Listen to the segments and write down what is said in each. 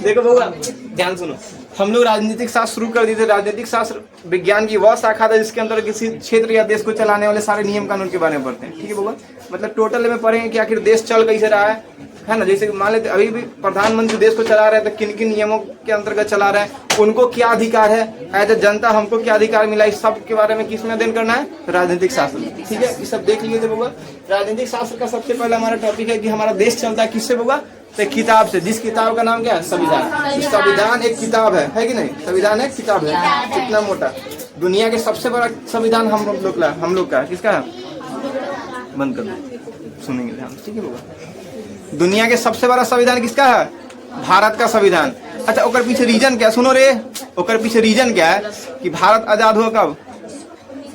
देखो बउआ ध्यान सुनो, हम लोग राजनीतिक शास्त्र शुरू कर दिए थे। राजनीतिक शास्त्र विज्ञान की वह शाखा था जिसके अंदर किसी क्षेत्र या देश को चलाने वाले सारे नियम कानून के बारे में पढ़ते हैं। ठीक है बउआ, मतलब टोटल में पढ़ेंगे कि आखिर देश चल कैसे रहा है ना। जैसे मान लेते अभी भी प्रधानमंत्री देश को चला रहे हैं तो किन किन नियमों के अंतर्गत चला रहे हैं, उनको क्या अधिकार है, एज ए जनता हमको क्या अधिकार मिला, इस सब के बारे में किसमें अध्ययन करना है, राजनीतिक शास्त्र। ठीक है, ये सब देख लिए थे बउआ। राजनीतिक शास्त्र का सबसे पहला हमारा टॉपिक है कि हमारा देश चलता है किससे बउआ, तो किताब से। जिस किताब का नाम क्या है, संविधान। संविधान एक किताब है कि नहीं, संविधान एक किताब है। कितना मोटा, दुनिया के सबसे बड़ा संविधान हम लोग का है। किसका है, बंद कर दो, सुनेंगे ध्यान। ठीक है बउआ, दुनिया के सबसे बड़ा संविधान किसका है, भारत का संविधान। अच्छा, ओकर पीछे रीजन क्या, सुनो रे, ओकर पीछे रीजन क्या है कि भारत आजाद हुआ कब,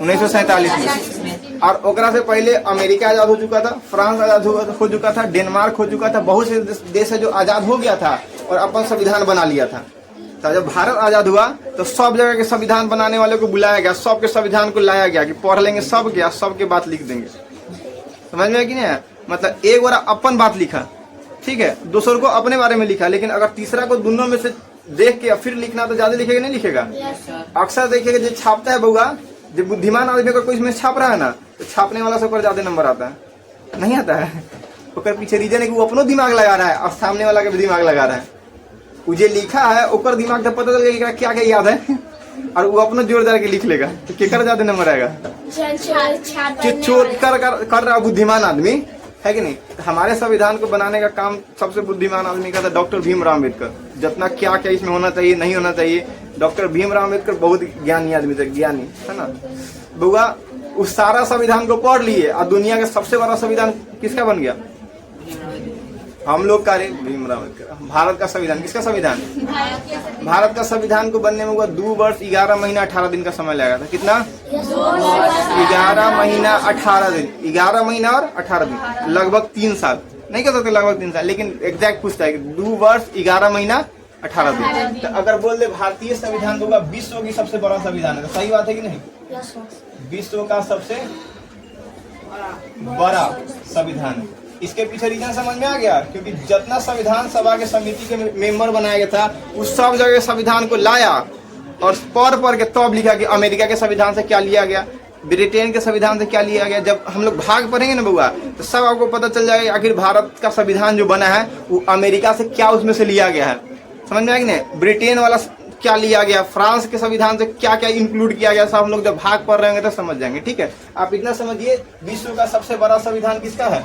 1947 में। और ओकरा से पहले अमेरिका आजाद हो चुका था, फ्रांस आजाद हो चुका था, डेनमार्क हो चुका था। बहुत से देश है जो आजाद हो गया था और अपन संविधान बना लिया था। तो जब भारत आजाद हुआ तो सब जगह के संविधान बनाने वाले को बुलाया गया, सबके संविधान को लाया गया कि पढ़ लेंगे सब क्या, सबके बात लिख देंगे। समझ में कि नहीं, मतलब एक बार अपन बात लिखा, ठीक है, दूसरों को अपने बारे में लिखा, लेकिन अगर तीसरा को दोनों में से देख के फिर लिखना तो ज्यादा लिखेगा नहीं लिखेगा। अक्सर देखिएगा जो छापता है बउआ, जो बुद्धिमान आदमी अगर कोई इसमें छाप रहा है ना तो छापने वाला से ऊपर ज्यादा नंबर आता है, नहीं आता है। ओकर पीछे रीजन है कि वो अपनो दिमाग लगा रहा है और सामने वाला का भी दिमाग लगा रहा है। वो जो लिखा है ओकर दिमाग जब पता चलेगा क्या क्या याद है और वो अपना जोर दार के लिख लेगा तो केकर ज्यादा नंबर आएगा, चोट कर रहा बुद्धिमान आदमी है कि नहीं। हमारे संविधान को बनाने का काम सबसे बुद्धिमान आदमी का था, डॉक्टर भीमराव अम्बेडकर। जितना क्या क्या इसमें होना चाहिए नहीं होना चाहिए, डॉक्टर भीमराव अम्बेडकर बहुत ज्ञानी आदमी थे, ज्ञानी है ना बउआ। उस सारा संविधान को पढ़ लिए और दुनिया का सबसे बड़ा संविधान किसका बन गया, हम लोग का, भीमराव अम्बेडकर। भारत का संविधान, किसका संविधान, भारत का संविधान को बनने में हुआ 2 वर्ष 11 महीना 18 दिन का समय लगा था। कितना, 11 महीना 18 दिन, 11 महीना और 18 दिन, लगभग 3 साल। नहीं कह सकते लगभग 3 साल, लेकिन एग्जैक्ट पूछता है कि 2 वर्ष 11 महीना 18 दिन। तो अगर बोल दे भारतीय संविधान तो विश्व की सबसे बड़ा संविधान है, तो सही बात है कि नहीं, विश्व का सबसे बड़ा संविधान है। इसके पीछे रीजन समझ में आ गया, क्योंकि जितना संविधान सभा के समिति के मेंबर बनाया गया था उस सब जगह संविधान को लाया और पढ़ के तब लिखा कि अमेरिका के संविधान से क्या लिया गया, ब्रिटेन के संविधान से क्या लिया गया। जब हम लोग भाग पढ़ेंगे ना बउआ तो सब आपको पता चल जाएगा आखिर भारत का संविधान जो बना है वो अमेरिका से क्या उसमें से लिया गया है। समझ में आएगी नहीं, ब्रिटेन वाला क्या लिया गया, फ्रांस के संविधान से क्या क्या इंक्लूड किया गया, सब हम लोग जब भाग पढ़ रहे होंगे तो समझ जाएंगे। ठीक है, आप इतना समझिए, विश्व का सबसे बड़ा संविधान किसका है,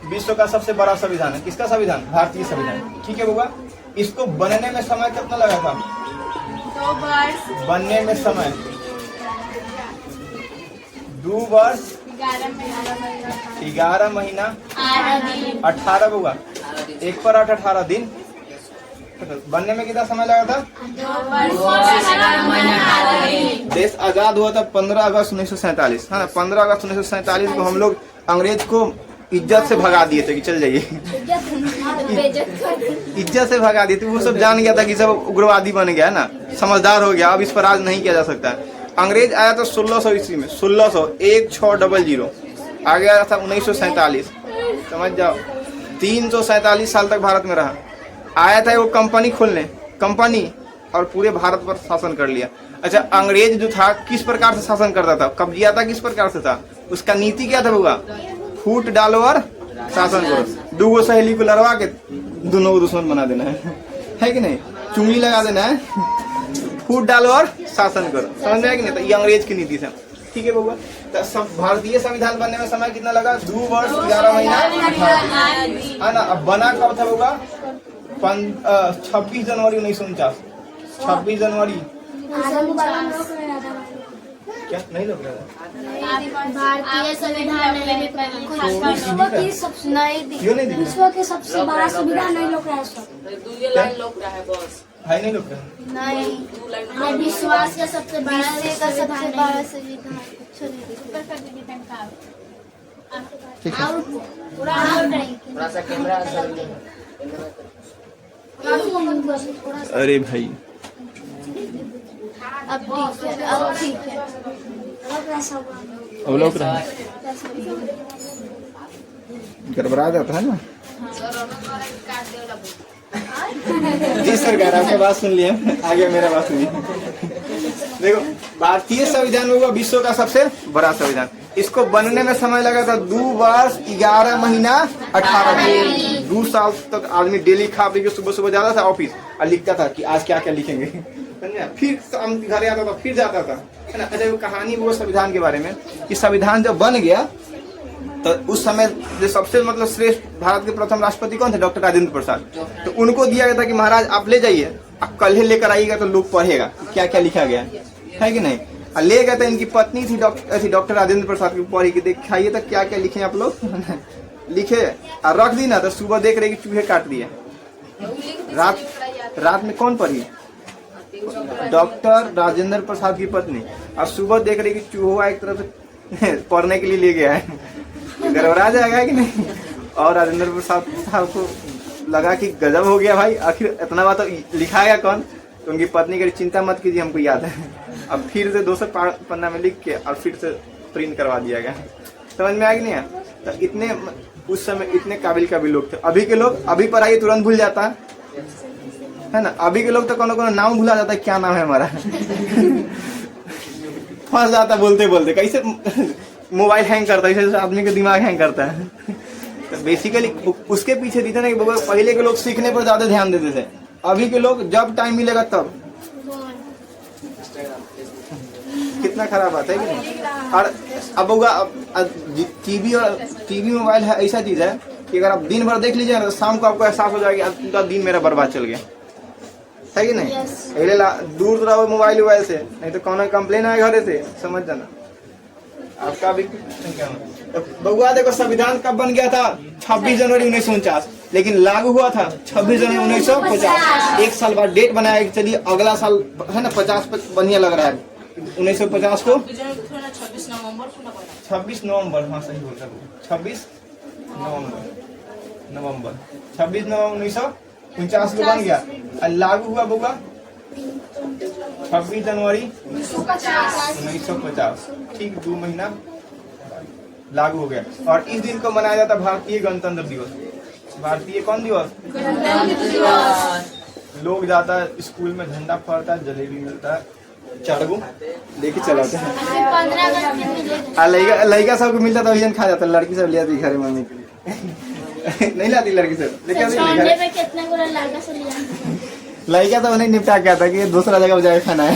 विश्व का सबसे बड़ा संविधान है किसका, संविधान, भारतीय संविधान। ठीक है बउआ, इसको बनने में समय कितना लगा था, 2 वर्ष, बनने में समय 2 वर्ष 11 महीना 18 बउआ, 1 पर 8 18 दिन। बनने में कितना समय लगा था, 2 वर्ष 11 महीना 18 दिन। देश आजाद हुआ था 15 अगस्त 1947, है ना। 15 अगस्त 1947 को हम लोग अंग्रेज को इज्जत से भगा दिए थे कि चल जाइए, इज्जत से भगा दिए थे। वो सब जान गया था कि सब उग्रवादी बन गया है ना, समझदार हो गया, अब इस पर राज नहीं किया जा सकता। अंग्रेज आया था 1600 ईस्वी में, 1600 आ गया था 1947, समझ जाओ 347 साल तक भारत में रहा। आया था वो कंपनी खोलने, कंपनी, और पूरे भारत पर शासन कर लिया। अच्छा, अंग्रेज जो था किस प्रकार से शासन करता था, कब्जिया था किस प्रकार से था, उसका नीति क्या था बउआ, फूट डालो और शासन करो। 2 सहेली को लड़वा के दोनों को दुश्मन बना देना है कि नहीं, चुंगली लगा देना है, फूट डालो और शासन करो। समझ में आया कि नहीं, तो ये अंग्रेज की नीति था। ठीक है बउआ, तो सब भारतीय संविधान बनने में समय कितना लगा, 2 वर्ष 11 महीना है ना। अब बना कब था बउआ, 26 जनवरी 1949, 26 जनवरी, क्या नहीं लग रहा है, भारतीय संविधान विश्व के सबसे बड़ा संविधान नहीं लोग रहा है, है नहीं लग रहा है, नहीं विश्वास का सबसे बड़ा संविधान। ठीक है, थोड़ा सा कैमरा, अरे भाई अब ठीक है, अब लोग रहा गड़बड़ा जाता है ना। जी सरकार, आपने बात सुन लिया, आगे मेरा बात सुनिए। देखो, भारतीय संविधान होगा विश्व का सबसे बड़ा संविधान। इसको बनने में समय लगा था 2 वर्ष 11 महीना 18 दिन। 2 साल तक आदमी डेली खा पी के सुबह सुबह जाता था ऑफिस और लिखता था कि आज क्या क्या लिखेंगे, फिर शाम घर आता था, फिर जाता था, है ना। अच्छा, वो कहानी वो संविधान के बारे में कि संविधान जब बन गया तो उस समय जो सबसे मतलब श्रेष्ठ भारत के प्रथम राष्ट्रपति कौन थे? डॉक्टर राजेंद्र प्रसाद। तो उनको दिया गया था कि महाराज आप ले जाइए, आप कल ही लेकर आइएगा तो लोग पढ़ेगा क्या क्या लिखा गया है कि नहीं। और ले गया था, इनकी पत्नी थी डॉक्टर राजेंद्र प्रसाद की, पढ़ी कि दिखाइए तो क्या क्या लिखे आप लोग। लिखे और रख दी ना, तो सुबह देख रहे कि चूहे काट दिए। रात में कौन पढ़ी? डॉक्टर राजेंद्र प्रसाद की पत्नी। और सुबह देख रही कि चूहा एक तरफ से पढ़ने के लिए ले गया है, गड़बड़ा जाएगा कि नहीं। और राजेंद्र प्रसाद साहब को लगा कि गजब हो गया भाई, आखिर इतना बात तो लिखाएगा कौन। तो उनकी पत्नी कह, चिंता मत कीजिए, हमको याद है। अब फिर से 200 पन्ना में लिख के और फिर से प्रिंट करवा दिया गया। समझ में आ गया नहीं? तो इतने उस समय इतने काबिल लोग थे। अभी के लोग अभी पढ़ाई तुरंत भूल जाता है ना। अभी के लोग तो कोनो नाम भुला जाता है, क्या नाम है हमारा। फंस जाता बोलते बोलते, कैसे मोबाइल हैंग करता है, ऐसे आदमी का दिमाग हैंग करता है। तो बेसिकली उसके पीछे रीजन है कि पहले के लोग सीखने पर ज्यादा ध्यान देते थे, अभी के लोग जब टाइम मिलेगा तब। कितना खराब बात है कि नहीं। और अब टीवी मोबाइल है ऐसा चीज है कि अगर आप दिन भर देख लीजिए ना, तो शाम को आपको एहसास हो जाएगा पूरा दिन मेरा बर्बाद चल गया, है कि नहीं। पहले दूर रहो मोबाइल से, नहीं तो कौन कंप्लेन आए घरे से, समझ जाना आपका भी। बउआ देखो, संविधान कब बन गया था? 26 जनवरी 1949, लेकिन लागू हुआ था 26 जनवरी 1950। 1 साल बाद डेट बनाया कि चलिए अगला साल है ना 50 बढ़िया लग रहा है। 1950 को 26 नवंबर, हाँ सही बोलता हूँ, 26 नवंबर 1949 को बन गया और लागू हुआ बउआ 26 जनवरी 1950। ठीक 2 महीना लागू हो गया। और इस दिन को मनाया जाता भारतीय गणतंत्र दिवस। भारतीय कौन दिवस? गणतंत्र दिवस। लोग जाता है स्कूल में, झंडा फहरता है, जलेबी मिलता है, 4 गो लेके चलाते हैं। 15 अगस्त लड़का सबको मिलता था, वही खा जाता। लड़की सब ले आती घर मम्मी के लिए। नहीं लाती लड़की सब, में कितना गुना लड़का से लिया। लड़का तो उन्हें निपटा गया था कि दूसरा जगह जाके खाना है।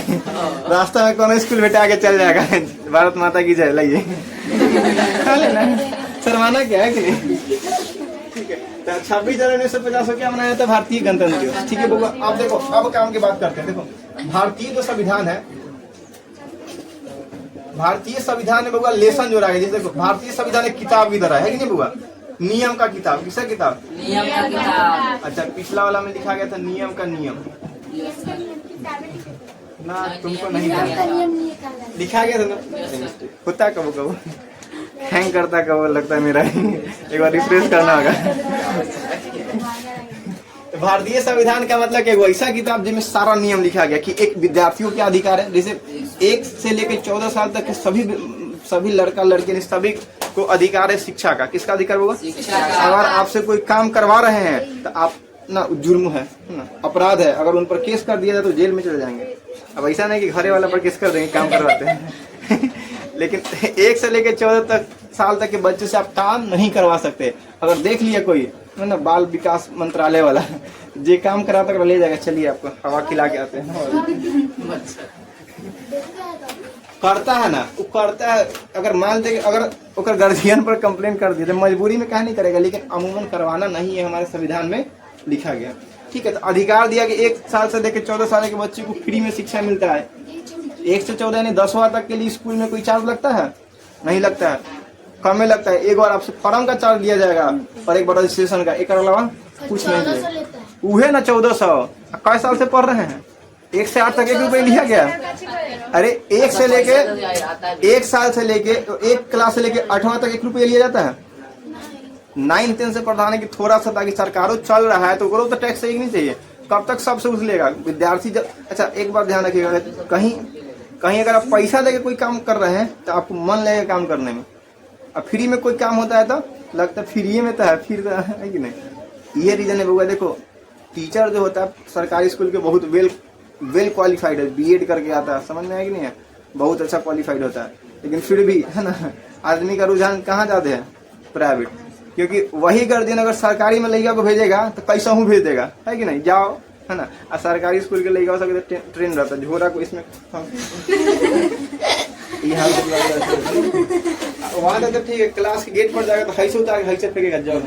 रास्ता में कौन स्कूल बेटा आके चल जाएगा, भारत माता की जय, लाइए खा लेना, शर्माना क्या है कि। ठीक है, तो 26 जनवरी 1950 को क्या मनाया जाता है? भारतीय गणतंत्र दिवस। ठीक है बउआ, आप देखो अब काम की बात करते हैं। देखो, भारतीय जो संविधान है, भारतीय संविधान में बउआ लेसन जो रहा है, जैसे भारतीय संविधान एक किताब की तरह है कि नहीं बउआ? नियम का किताब। किसका किताब? नियम का किताब। अच्छा, पिछला वाला में लिखा गया था नियम का नियम ना, तुमको नहीं लिखा गया था ना। होता कब कब हैंग करता, कब लगता है मेरा, एक बार रिफ्रेश करना होगा। तो भारतीय संविधान का मतलब कि ऐसा किताब जिसमें सारा नियम लिखा गया कि एक विद्यार्थियों के अधिकार है, जैसे 1 से लेकर 14 साल तक के सभी लड़का लड़के ने सभी को अधिकार है शिक्षा का। किसका अधिकार होगा? अगर आपसे कोई काम करवा रहे हैं तो आप ना जुर्म है ना, अपराध है। अगर उन पर केस कर दिया जाए तो जेल में चले जाएंगे। अब ऐसा नहीं कि घरे वाला पर केस कर देंगे, काम करवाते हैं। लेकिन 1 से लेकर 14 साल तक के बच्चे से आप काम नहीं करवा सकते। अगर देख लिया कोई है ना, बाल विकास मंत्रालय वाला जे काम कराता कर ले जाएगा, चलिए आपको हवा खिला के आते हैं। करता है ना, वो करता है। अगर मान दे अगर गार्जियन पर कंप्लेन कर दिया तो मजबूरी में कहा नहीं करेगा, लेकिन अमूमन करवाना नहीं है, हमारे संविधान में लिखा गया। ठीक है, तो अधिकार दिया कि 1 साल से लेकर 14 साल के बच्चे को फ्री में शिक्षा मिलता है। 1 से 14 यानी 10वां तक के लिए स्कूल में कोई चार्ज लगता है? नहीं लगता है, कम में लगता है। एक बार आपसे फॉर्म का चार्ज लिया जाएगा और एक बार रजिस्ट्रेशन का, एक अलावा कुछ नहीं। उहे ना 1400। कई साल से पढ़ रहे हैं? 1 से 8 तक 1 रुपये लिया गया। अरे 1 से लेके 1 साल से लेके 1 क्लास से लेके 8वां तक 1 रुपये लिया जाता है। 9, 10 से पढ़ाने की थोड़ा सा, ताकि सरकारों चल रहा है तो करो, तो टैक्स एक नहीं चाहिए। कब तक सबसे उछलेगा विद्यार्थी जब। अच्छा, एक बात ध्यान रखिएगा, कहीं अगर आप पैसा देके कोई काम कर रहे हैं तो आपको मन लगेगा काम करने में। अब फ्री में कोई काम होता है तो लगता है फ्री में तो है, फिर है कि नहीं। ये रीजन है बउआ। देखो, टीचर जो होता है सरकारी स्कूल के बहुत वेल क्वालिफाइड है, बीएड करके आता है, समझ में आया कि नहीं है, बहुत अच्छा क्वालिफाइड होता है, लेकिन फिर भी है ना आदमी का रुझान कहाँ जाते हैं, प्राइवेट। क्योंकि वही गार्जियन अगर सरकारी में लड़का को भेजेगा तो कैसा हूँ भेज देगा, है कि नहीं, जाओ, है ना। और सरकारी स्कूल के लड़का हो सकते ट्रेन रहता है, झोरा को इसमें वहाँ तो ठीक है, क्लास के गेट पर जाएगा तो हैसे उतार के हैसे फेंकेगा, जाओ,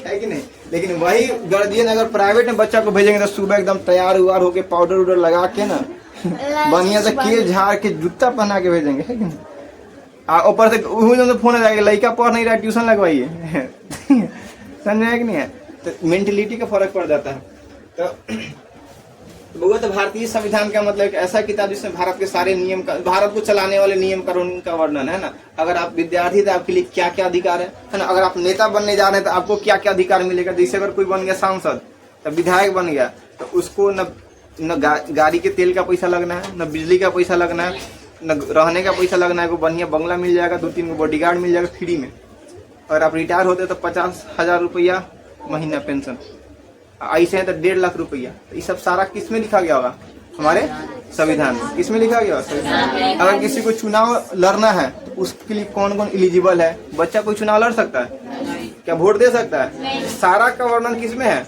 है कि नहीं। लेकिन वही गार्जियन अगर प्राइवेट में बच्चा को भेजेंगे तो सुबह एकदम तैयार उवार होके पाउडर उडर लगा के ना बढ़िया से केस झाड़ के जूता पहना के भेजेंगे, है कि नहीं। ऊपर से तो फोन आ जाएगा लड़का पढ़ नहीं रहा, ट्यूशन लगवाइए समझ में आया कि नहीं है। तो मेंटेलिटी का फर्क पड़ जाता है। तो वो तो भारतीय संविधान का मतलब एक ऐसा किताब जिसमें भारत के सारे नियम का, भारत को चलाने वाले नियम कानून का वर्णन है ना। अगर आप विद्यार्थी तो आपके लिए क्या क्या अधिकार है ना। अगर आप नेता बनने जा रहे हैं तो आपको क्या क्या अधिकार मिलेगा। जैसे अगर कोई बन गया सांसद, तो विधायक बन गया, तो उसको न गाड़ी के तेल का पैसा लगना है, न बिजली का पैसा लगना है, न रहने का पैसा लगना है। को बढ़िया बंगला मिल जाएगा, 2-3 गो बॉडीगार्ड मिल जाएगा फ्री में। और आप रिटायर होते तो 50,000 रुपया महीना पेंशन, ऐसे है तो 1.5 लाख रुपया। तो ये सब सारा किस में लिखा गया होगा, हमारे संविधान में। किस में लिखा गया होगा, संविधान। अगर किसी को चुनाव लड़ना है तो उसके लिए कौन कौन एलिजिबल है। बच्चा कोई चुनाव लड़ सकता है क्या, वोट दे सकता है। सारा का वर्णन किस में है,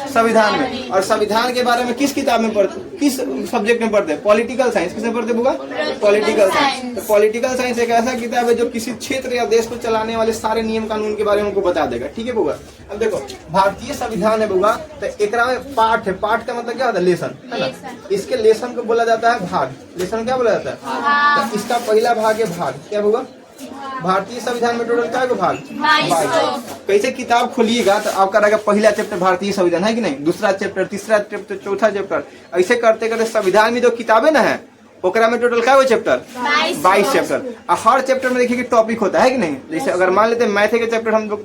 संविधान में। और संविधान के बारे में किस किताब में पढ़ते, किस सब्जेक्ट में पढ़ते हैं, पॉलिटिकल साइंस। किसमें पढ़ते बुआ, पॉलिटिकल साइंस। तो पॉलिटिकल साइंस एक ऐसा किताब है जो किसी क्षेत्र या देश को चलाने वाले सारे नियम कानून के बारे में उनको बता देगा। ठीक है बुआ। अब देखो भारतीय संविधान है बुआ, तो एकरा में पाठ है। पाठ का मतलब क्या होता है, लेसन, है ना। इसके लेसन को बोला जाता है भाग। लेसन क्या बोला जाता है, तो इसका पहला भाग है भाग। क्या होगा, भारतीय संविधान में टोटल क्या भाग, 22। कैसे किताब खोलिएगा तो आपका रहेगा पहला चैप्टर भारतीय संविधान, है कि नहीं, दूसरा चैप्टर, तीसरा चैप्टर, चौथा चैप्टर। ऐसे करते करते संविधान में जो किताबें ना है ओकरा में टोटल क्या चैप्टर, 22 चैप्टर। और हर चैप्टर में देखिए कि टॉपिक होता है कि नहीं। जैसे अगर मान लेते हैं मैथ के चैप्टर हम लोग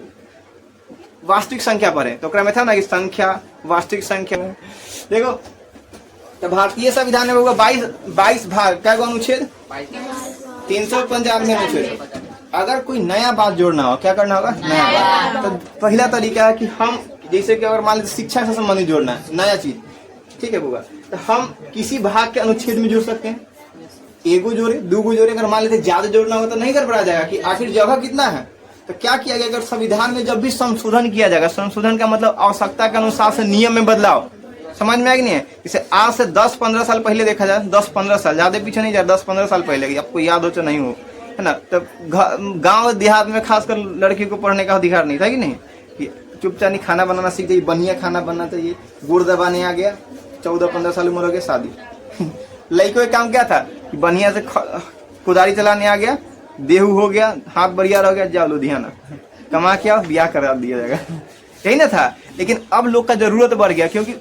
वास्तविक संख्या पढ़े तो ओकरा में था ना कि संख्या, वास्तविक संख्या। देखो तो भारतीय संविधान में होगा 22 भाग, क्या अनुच्छेद, 395 अनुच्छेद। अगर कोई नया बात जोड़ना हो, क्या करना होगा, नया बात। तो पहला तरीका है कि हम जैसे कि अगर मान लीजिए शिक्षा से संबंधित जोड़ना है नया चीज, ठीक है बुआ, तो हम किसी भाग के अनुच्छेद में जोड़ सकते हैं। एगो जोड़े, 2 जोड़े। अगर मान लेते ज्यादा जोड़ना हो तो नहीं गड़बड़ा जाएगा कि आखिर जगह कितना है। तो क्या किया गया, अगर संविधान में जब भी संशोधन किया जाएगा, संशोधन का मतलब आवश्यकता के अनुसार से नियम में बदलाव, समझ में आया कि नहीं है। जैसे आज से 10-15 साल पहले देखा जाए, 10-15 साल, ज्यादा पीछे नहीं जाए, 10-15 साल पहले, आपको याद हो तो नहीं हो, है ना। तब गांव देहात में खासकर लड़की को पढ़ने का अधिकार नहीं था कि नहीं, कि चुपचाप खाना बनाना सीख जाइए, बढ़िया खाना बनना चाहिए। गुड़ दबाने आ गया, 14-15 साल उम्र हो गया, शादी। लड़कों का काम क्या था कि बढ़िया से कुदारी चलाने आ गया, देहू हो गया, हाथ बरियार हो गया, जाओ लुधियाना कमा के आओ, ब्याह करा दिया जाएगा, यही ना था। लेकिन अब लोग का जरूरत बढ़ गया, क्योंकि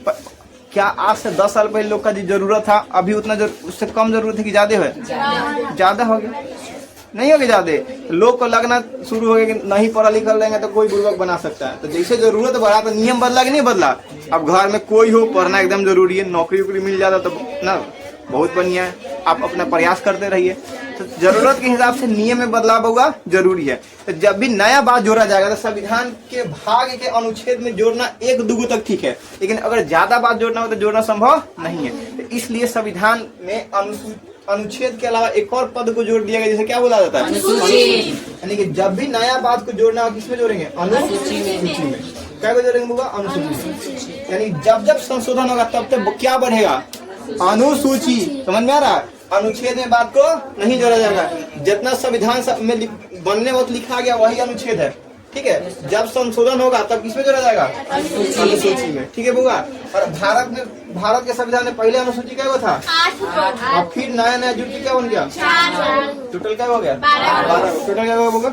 क्या आज से 10 साल पहले लोग का जो जरूरत था अभी उतना उससे कम जरूरत है कि ज्यादा है, ज्यादा हो गया, नहीं हो गया ज्यादा। लोग को लगना शुरू हो गया कि नहीं पढ़ा लिखा रहेंगे तो कोई बुर्बक बना सकता है। तो जैसे जरूरत बढ़ा तो नियम बदला कि नहीं बदला। अब घर में कोई हो, पढ़ना एकदम जरूरी है, नौकरी वोकरी मिल जाता तो ना बहुत बढ़िया है, आप अपना प्रयास करते रहिए। तो जरूरत के हिसाब से नियम में बदलाव होगा जरूरी है। तो जब भी नया बात जोड़ा जाएगा तो संविधान के भाग के अनुच्छेद में जोड़ना 1-2 तक ठीक है, लेकिन अगर ज्यादा बात जोड़ना हो तो जोड़ना संभव नहीं है। तो इसलिए संविधान में अनुच्छेद के अलावा एक और पद को जोड़ दिया गया, जिसे क्या बोला जाता है, यानी कि जब भी नया बात को जोड़ना हो किसमें जोड़ेंगे, अनुसूची में। क्या को जोड़ेंगे बुआ, अनुसूची। यानी जब जब संशोधन होगा तब तक क्या बढ़ेगा, अनुसूची। समझ में आ रहा है। अनुच्छेद में बात को नहीं जोड़ा जाएगा। जितना संविधान में बनने वक्त लिखा गया वही अनुच्छेद है, ठीक है। जब संशोधन होगा तब किसमें जोड़ा जाएगा, अनुसूची में, ठीक है बुआ। और भारत के संविधान में पहले अनुसूची क्या हुआ था, 8। और फिर नया जुड़ के क्या बन गया, 4। टोटल क्या हो गया, 12। टोटल क्या होगा,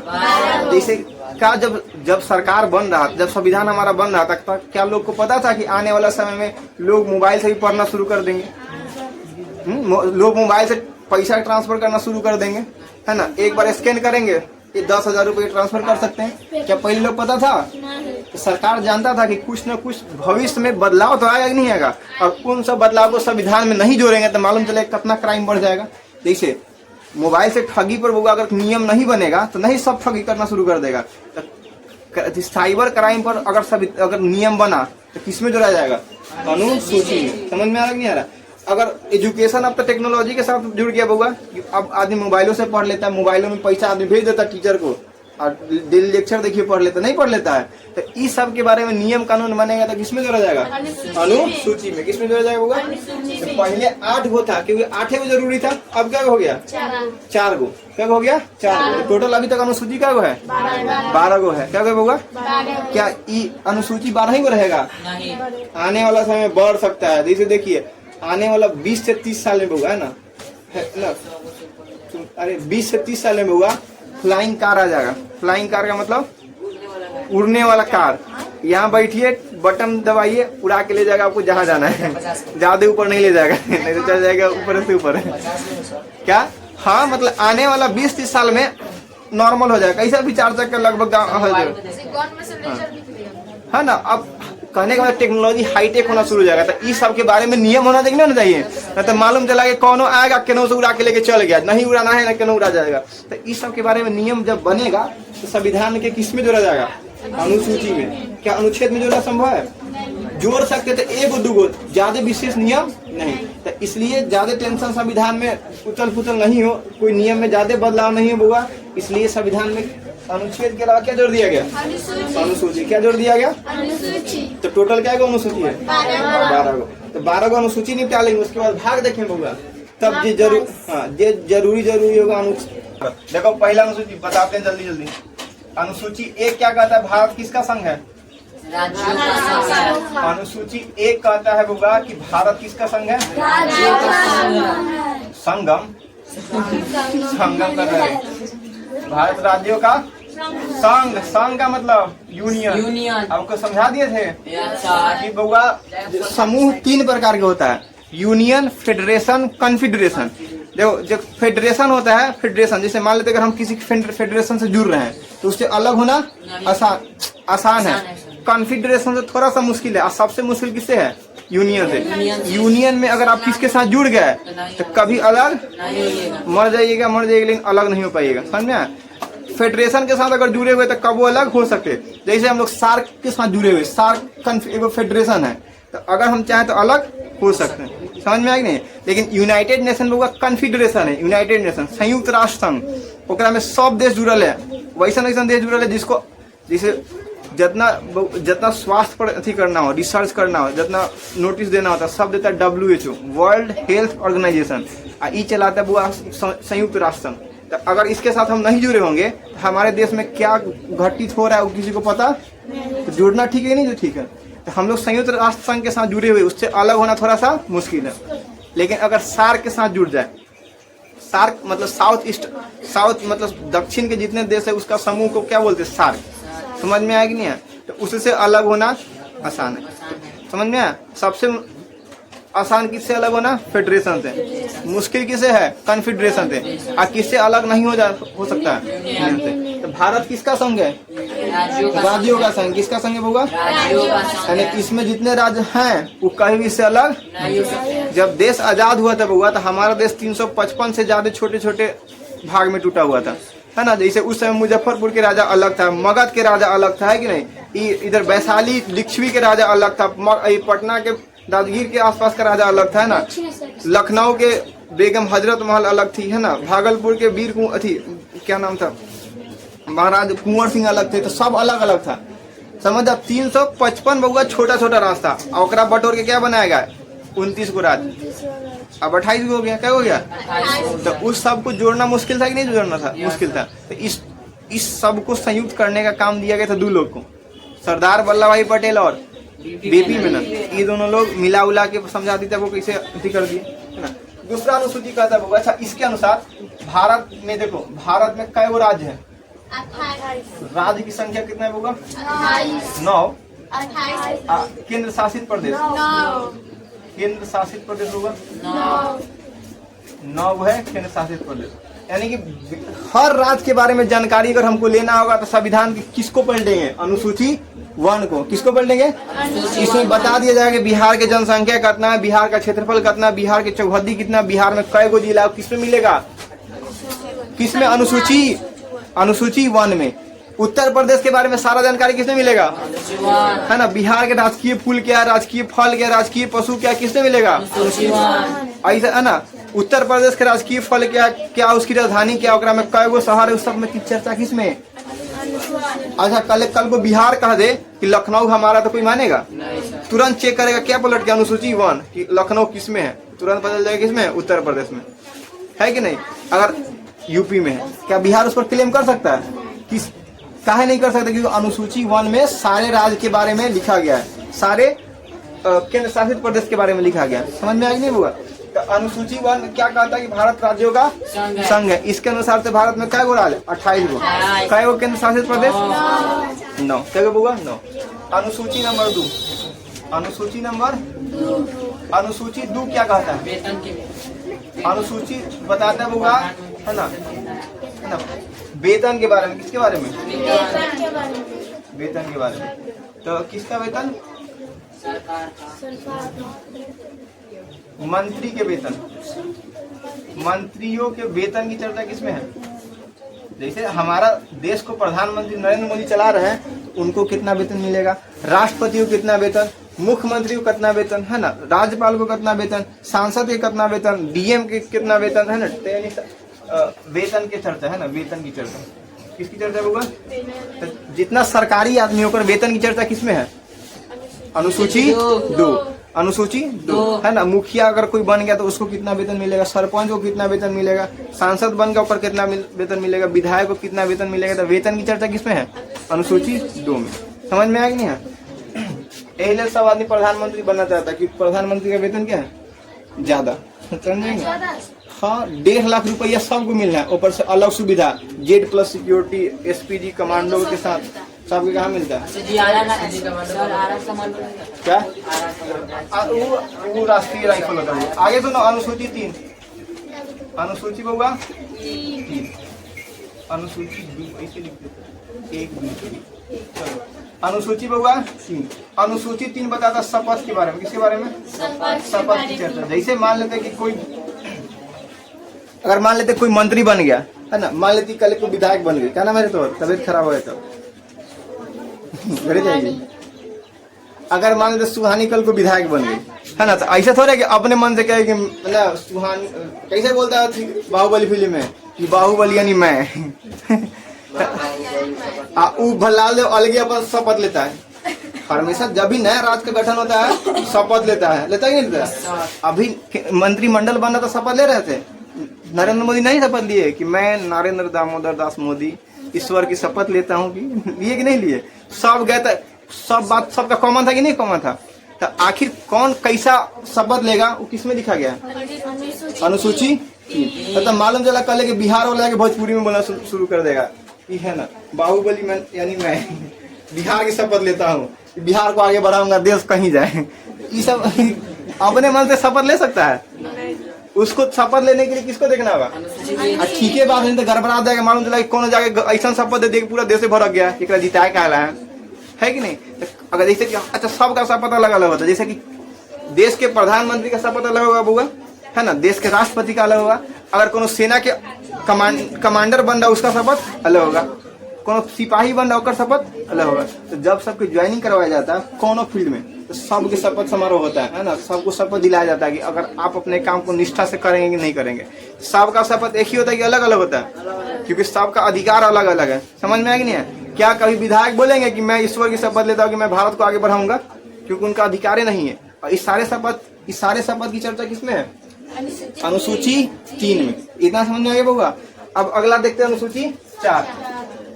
जैसे क्या जब सरकार बन रहा, जब संविधान हमारा बन रहा था, क्या लोग को पता था कि आने वाला समय में लोग मोबाइल से भी पढ़ना शुरू कर देंगे, लोग मोबाइल से पैसा ट्रांसफर करना शुरू कर देंगे, है ना। एक बार स्कैन करेंगे, ये 10,000 रुपये ट्रांसफर कर सकते हैं। क्या पहले लोग पता था, सरकार जानता था कि कुछ न कुछ भविष्य में बदलाव तो आएगा कि नहीं आएगा, और उन सब बदलाव को संविधान में नहीं जोड़ेंगे तो मालूम चले कितना क्राइम बढ़ जाएगा। जैसे मोबाइल से ठगी पर अगर नियम नहीं बनेगा तो नहीं सब ठगी करना शुरू कर देगा। तो साइबर क्राइम पर अगर नियम बना तो किसमें जोड़ा जाएगा? अनुसूची में। समझ में आ रहा नहीं आ रहा? अगर एजुकेशन अब तो टेक्नोलॉजी के साथ जुड़ गया होगा, अब आदमी मोबाइलों से पढ़ लेता है, मोबाइलों में पैसा आदमी भेज देता है टीचर को और डेली लेक्चर देखिए पढ़ लेता, नहीं पढ़ लेता है। तो इस सब के बारे में नियम कानून बनेगा तो किसमें जोड़ा जाएगा? अनुसूची में। किसमें जोड़ा जाएगा होगा? तो पहले 8 गो था क्योंकि 8 गो जरूरी था, अब क्या हो गया? 4 गो। क्या हो गया? 4 गो। टोटल अभी तक अनुसूची क्या गो है? 12 गो है। क्या होगा? क्या अनुसूची 12 ही गो रहेगा? आने वाला समय बढ़ सकता है। जैसे देखिए आने वाला 20 से 30 साल में होगा, है ना? अरे 20 से 30 साल में होगा फ्लाइंग कार आ जाएगा। फ्लाइंग कार का मतलब उड़ने वाला कार। यहाँ बैठिए, बटन दबाइए, उड़ा के ले जाएगा आपको जहाँ जाना है। ज्यादा ऊपर नहीं ले जाएगा, नहीं तो चल जाएगा ऊपर से ऊपर। क्या? हाँ, मतलब आने वाला 20-30 साल में नॉर्मल हो जाएगा। कैसा भी 4 चक्कर लगभग हो जाएगा, है ना? अब कहने के बाद टेक्नोलॉजी हाईटेक होना शुरू हो जाएगा, तो इस सब के बारे में नियम होना देखना ना चाहिए। न तो मालूम चला कि कौन आएगा केनो से उड़ा के लेके चल गया, नहीं उड़ाना है ना केनो उड़ा जाएगा। तो इस सब के बारे में नियम जब बनेगा तो संविधान के किस में जोड़ा जाएगा? अनुसूची में। क्या अनुच्छेद में जोड़ना संभव है? जोड़ सकते थे 1 2 गो, ज्यादा विशेष नियम नहीं। तो इसलिए ज्यादा टेंशन संविधान में उथल पुथल नहीं हो, कोई नियम में ज्यादा बदलाव नहीं होगा। इसलिए संविधान में अनुच्छेद के अलावा क्या जोड़ दिया गया? अनुसूची। क्या जोड़ दिया गया? तो टोटल क्या गो अनुसूची है? 12 गो। तो 12 गो अनुसूची निपटा लेंगे, उसके बाद भाग देखेंगे होगा, तब ये जरूर, हाँ ये जरूरी होगा अनुसूची। देखो पहला अनुसूची बताते हैं जल्दी जल्दी। अनुसूची 1 क्या कहता है? भारत किसका संघ है? अनुसूची 1 कहता है होगा कि भारत किसका संघ है? संगम कर रहे हैं। भारत राज्यों का संघ। संघ का मतलब यूनियन। आपको समझा दिए थे कि बउआ समूह 3 प्रकार के होता है, यूनियन, फेडरेशन, कॉन्फेडरेशन। देखो जब फेडरेशन होता है, फेडरेशन जैसे मान लेते अगर हम किसी फेडरेशन से जुड़ रहे हैं तो उससे अलग होना आसान है। कॉन्फेडरेशन से थोड़ा सा मुश्किल है, और सबसे मुश्किल किससे है? यूनियन से। यूनियन में अगर आप किसके साथ जुड़ गए तो कभी अलग मर जाइएगा, लेकिन अलग नहीं हो पाइएगा। समझ में? फेडरेशन के साथ अगर जुड़े हुए तो कब वो अलग हो सकते। जैसे हम लोग सार्क के साथ जुड़े हुए, सार्क एक फेडरेशन है, तो अगर हम चाहें तो अलग हो सकते हैं। समझ में आया नहीं? लेकिन यूनाइटेड नेशन लोग कॉन्फेडरेशन है। यूनाइटेड नेशन संयुक्त राष्ट्र संघ, ओकरा में सब देश जुड़ल है। वैसा देश जुड़ल है जिसको जिसे जितना स्वास्थ्य पर अथी करना हो, रिसर्च करना हो, जितना नोटिस देना होता है सब देता है WHO, वर्ल्ड हेल्थ ऑर्गेनाइजेशन। ई चलाता है वो संयुक्त राष्ट्र संघ। तो अगर इसके साथ हम नहीं जुड़े होंगे तो हमारे देश में क्या घटित हो रहा है वो किसी को पता? तो जुड़ना ठीक है नहीं? जो ठीक है, तो हम लोग संयुक्त राष्ट्र संघ के साथ जुड़े हुए, उससे अलग होना थोड़ा सा मुश्किल है। लेकिन अगर सार्क के साथ जुड़ जाए, सार्क मतलब साउथ मतलब दक्षिण के जितने देश है उसका समूह को क्या बोलते हैं? सार्क। समझ में आया कि नहीं है? तो उससे अलग होना आसान है। समझ में आया? सबसे आसान किससे अलग होना? फेडरेशन से। मुश्किल किसे है? कॉन्फेडरेशन से। और किससे अलग नहीं हो सकता है? तो भारत किसका संघ है? राज्यों का संघ। किसका संघ है होगा? यानी इसमें जितने राज्य हैं वो कहीं भी इससे अलग। जब देश आजाद हुआ था हुआ तो हमारा देश 355 से ज्यादा छोटे छोटे भाग में टूटा हुआ था, है ना? जैसे उस समय मुजफ्फरपुर के राजा अलग था, मगध के राजा अलग था, है कि नहीं? इधर वैशाली लिच्छवी के राजा अलग था, पटना के राजगीर के आसपास का राजा अलग था, है ना? लखनऊ के बेगम हजरत महल अलग थी, है ना? भागलपुर के वीर क्या नाम था, महाराज कुंवर सिंह अलग थे। तो सब अलग अलग था। समझ? अब 355 बहुआ छोटा छोटा रास्ता, और बटोर के क्या बनाया गया? 29 को राज्य। अब 28 हो गया। क्या हो गया? तो उस सब को जोड़ना मुश्किल था कि नहीं जोड़ना था? मुश्किल था। तो इस सब को संयुक्त करने का काम दिया गया था 2 लोग को, सरदार वल्लभ भाई पटेल और BP मेनन। ये दोनों लोग मिला उला के समझा देते वो कैसे कर दिए, है ना? दूसरा अनुसूची कहता है अच्छा इसके अनुसार भारत में देखो, भारत में कई वो राज्य है? 28। राज्य की संख्या कितना है होगा? 9। केंद्र शासित प्रदेश? केंद्र शासित प्रदेश होगा 9 है केंद्र शासित प्रदेश। यानी कि हर राज्य के बारे में जानकारी अगर हमको लेना होगा तो संविधान किसको पलटेंगे? अनुसूची 1 को। किसको पलटेंगे? इसमें बता दिया जाएगा कि बिहार की जनसंख्या कितना है, बिहार का क्षेत्रफल कितना, बिहार की चौहद्दी कितना, बिहार में कई गो जिला, किसमें मिलेगा? किसमें? अनुसूची 1 में। उत्तर प्रदेश के बारे में सारा जानकारी किसमें मिलेगा, है ना। बिहार के राजकीय फूल क्या है, राजकीय फल क्या है, राजकीय पशु क्या है, किसमें मिलेगा, ऐसा है ना। उत्तर प्रदेश के राजकीय फल क्या क्या, उसकी राजधानी क्या, ओकरा में कई गो शहर है, उस सब में की चर्चा किसमें। अच्छा कल को बिहार कह दे कि लखनऊ हमारा, तो कोई मानेगा, तुरंत चेक करेगा क्या पलट के अनुसूची 1 कि लखनऊ किसमें है, तुरंत बदल जाएगा किसमें, उत्तर प्रदेश में, है कि नहीं। अगर यूपी में है, क्या बिहार उस पर क्लेम कर सकता है, किस काहे नहीं कर सकता, क्योंकि अनुसूची 1 में सारे राज्य के बारे में लिखा गया है, सारे केंद्र शासित प्रदेश के बारे में लिखा गया है। समझ में आया नहीं हुआ। तो अनुसूची 1 क्या कहता है कि भारत राज्यों का संघ है। इसके अनुसार से भारत में कै गो राज्य, 28 गो, कै गो केंद्र शासित प्रदेश, 9, क्या होगा 9। अनुसूची नंबर 2, अनुसूची नंबर 2, अनुसूची 2 क्या कहता है, अनुसूची बताता होगा, है ना, वेतन के बारे में, किसके बारे में, वेतन के बारे में। तो किसका वेतन, मंत्री के वेतन, मंत्रियों के वेतन की चर्चा किसमें है। जैसे हमारा देश को प्रधानमंत्री नरेंद्र मोदी चला रहे हैं, उनको कितना वेतन मिलेगा, राष्ट्रपति को कितना वेतन, मुख्यमंत्री को कितना वेतन, है ना, राज्यपाल को कितना वेतन, सांसद के कितना वेतन, डीएम के कितना वेतन, है ना। वेतन की चर्चा है ना, वेतन की चर्चा किसकी चर्चा होगा, तो जितना सरकारी आदमियों पर वेतन की चर्चा किसमें है, अनुसूची 2, अनुसूची 2, है ना। मुखिया अगर कोई बन गया तो उसको कितना वेतन मिलेगा, सरपंच को कितना वेतन मिलेगा, सांसद बन गया ऊपर कितना वेतन मिलेगा, विधायक को कितना वेतन मिलेगा। तो वेतन की चर्चा किसमें है, अनुसूची 2 में। समझ में आया कि नहीं है। यही लिए सब आदमी प्रधानमंत्री बनना चाहता है कि प्रधानमंत्री का वेतन क्या है, ज्यादा, समझेंगे। हाँ 1.5 लाख रुपया सबको मिल रहा है, ऊपर से अलग सुविधा, Z+ सिक्योरिटी, SPG कमांडो के साथ सबके कहाँ मिलता है, क्या वो राष्ट्रीय राइफल होता है। आगे सुनो, अनुसूची 3, अनुसूची होगा 3, अनुसूची 2 ऐसे लिख देते 1 2 3, अनुसूची होगा 3। अनुसूची 3 बताता शपथ के बारे में, किसके बारे में, शपथ की चर्चा। जैसे मान लेते कि कोई, अगर मान लेते कोई मंत्री बन गया, है ना, मान लेती कल कोई विधायक बन गई, क्या नाम है, तो तबीयत खराब हो गया तो घरे जाएगी। अगर मान लेते सुहानी कल को विधायक बन गई, है ना, तो ऐसा थोड़ा कि अपने मन से कहे कि मतलब सुहानी कैसे बोलता है बाहुबली फिल्म में कि बाहुबली यानी मैं भल्लाल देव अलग अपन शपथ लेता है। हमेशा जब भी नया राज्य का गठन होता है शपथ लेता है, लेता है कि नहीं लेता। अभी मंत्रिमंडल बना तो शपथ ले रहे थे, नरेंद्र मोदी नहीं शपथ लिए कि मैं नरेंद्र दामोदर दास मोदी ईश्वर की शपथ लेता हूँ, कि लिए कि नहीं लिए। सब गए था, सब बात सबका कॉमन था कि नहीं कॉमन था। तो आखिर कौन कैसा शपथ लेगा वो किसमें लिखा गया, अनुसूची। तो मालूम चला कल के बिहार वाला के भोजपुरी में बोलना शुरू कर देगा कि है ना बाहुबली में यानी मैं बिहार की शपथ लेता हूँ, बिहार को आगे बढ़ाऊंगा, देश कहीं जाए। ये सब अपने मन से शपथ ले सकता है। उसको शपथ लेने के लिए किसको देखना होगा, ठीक है बात नहीं तो गड़बड़ा जाएगा। मालूम चला कौन जाके ऐसा शपथ दे देगा पूरा देश से भड़क गया, एक जिताए कहला है कि नहीं। तो अगर जैसे कि अच्छा सबका शपथ अलग अलग होता है, जैसे कि देश के प्रधानमंत्री का शपथ अलग होगा, है ना, देश के राष्ट्रपति का अलग होगा। अगर कोनो सेना के कमांडर बन रहा है उसका शपथ अलग होगा, कोनो सिपाही बन रहा है उसका शपथ अलग होगा। तो जब सबको ज्वाइनिंग करवाया जाता है कोनो फील्ड में तो सबके शपथ समारोह होता है ना, सबको शपथ दिलाया जाता है कि अगर आप अपने काम को निष्ठा से करेंगे कि नहीं करेंगे। सबका शपथ एक ही होता है कि अलग अलग होता है, क्योंकि सबका अधिकार अलग अलग है। समझ में आया कि नहीं है। क्या कभी विधायक बोलेंगे कि मैं ईश्वर की शपथ लेता हूँ कि मैं भारत को आगे बढ़ाऊंगा, क्योंकि उनका अधिकार ही नहीं है। और इस सारे शपथ की चर्चा किसमें है, अनुसूची 3 में। इतना समझ में आगे होगा। अब अगला देखते हैं अनुसूची 4।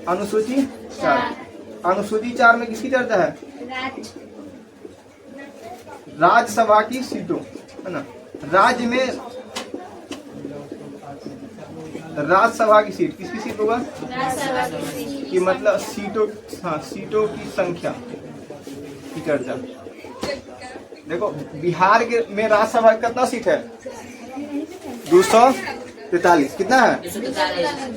अनुसूची 4, अनुसूची 4 में किसकी चर्चा है, राज्यसभा की सीटों, है ना। राज्य में राज्यसभा की सीट, किसकी सीट होगा, कि मतलब सीटों, हाँ सीटों की संख्या की चर्चा। देखो बिहार के में राज्यसभा कितना सीट है, 243। कितना है,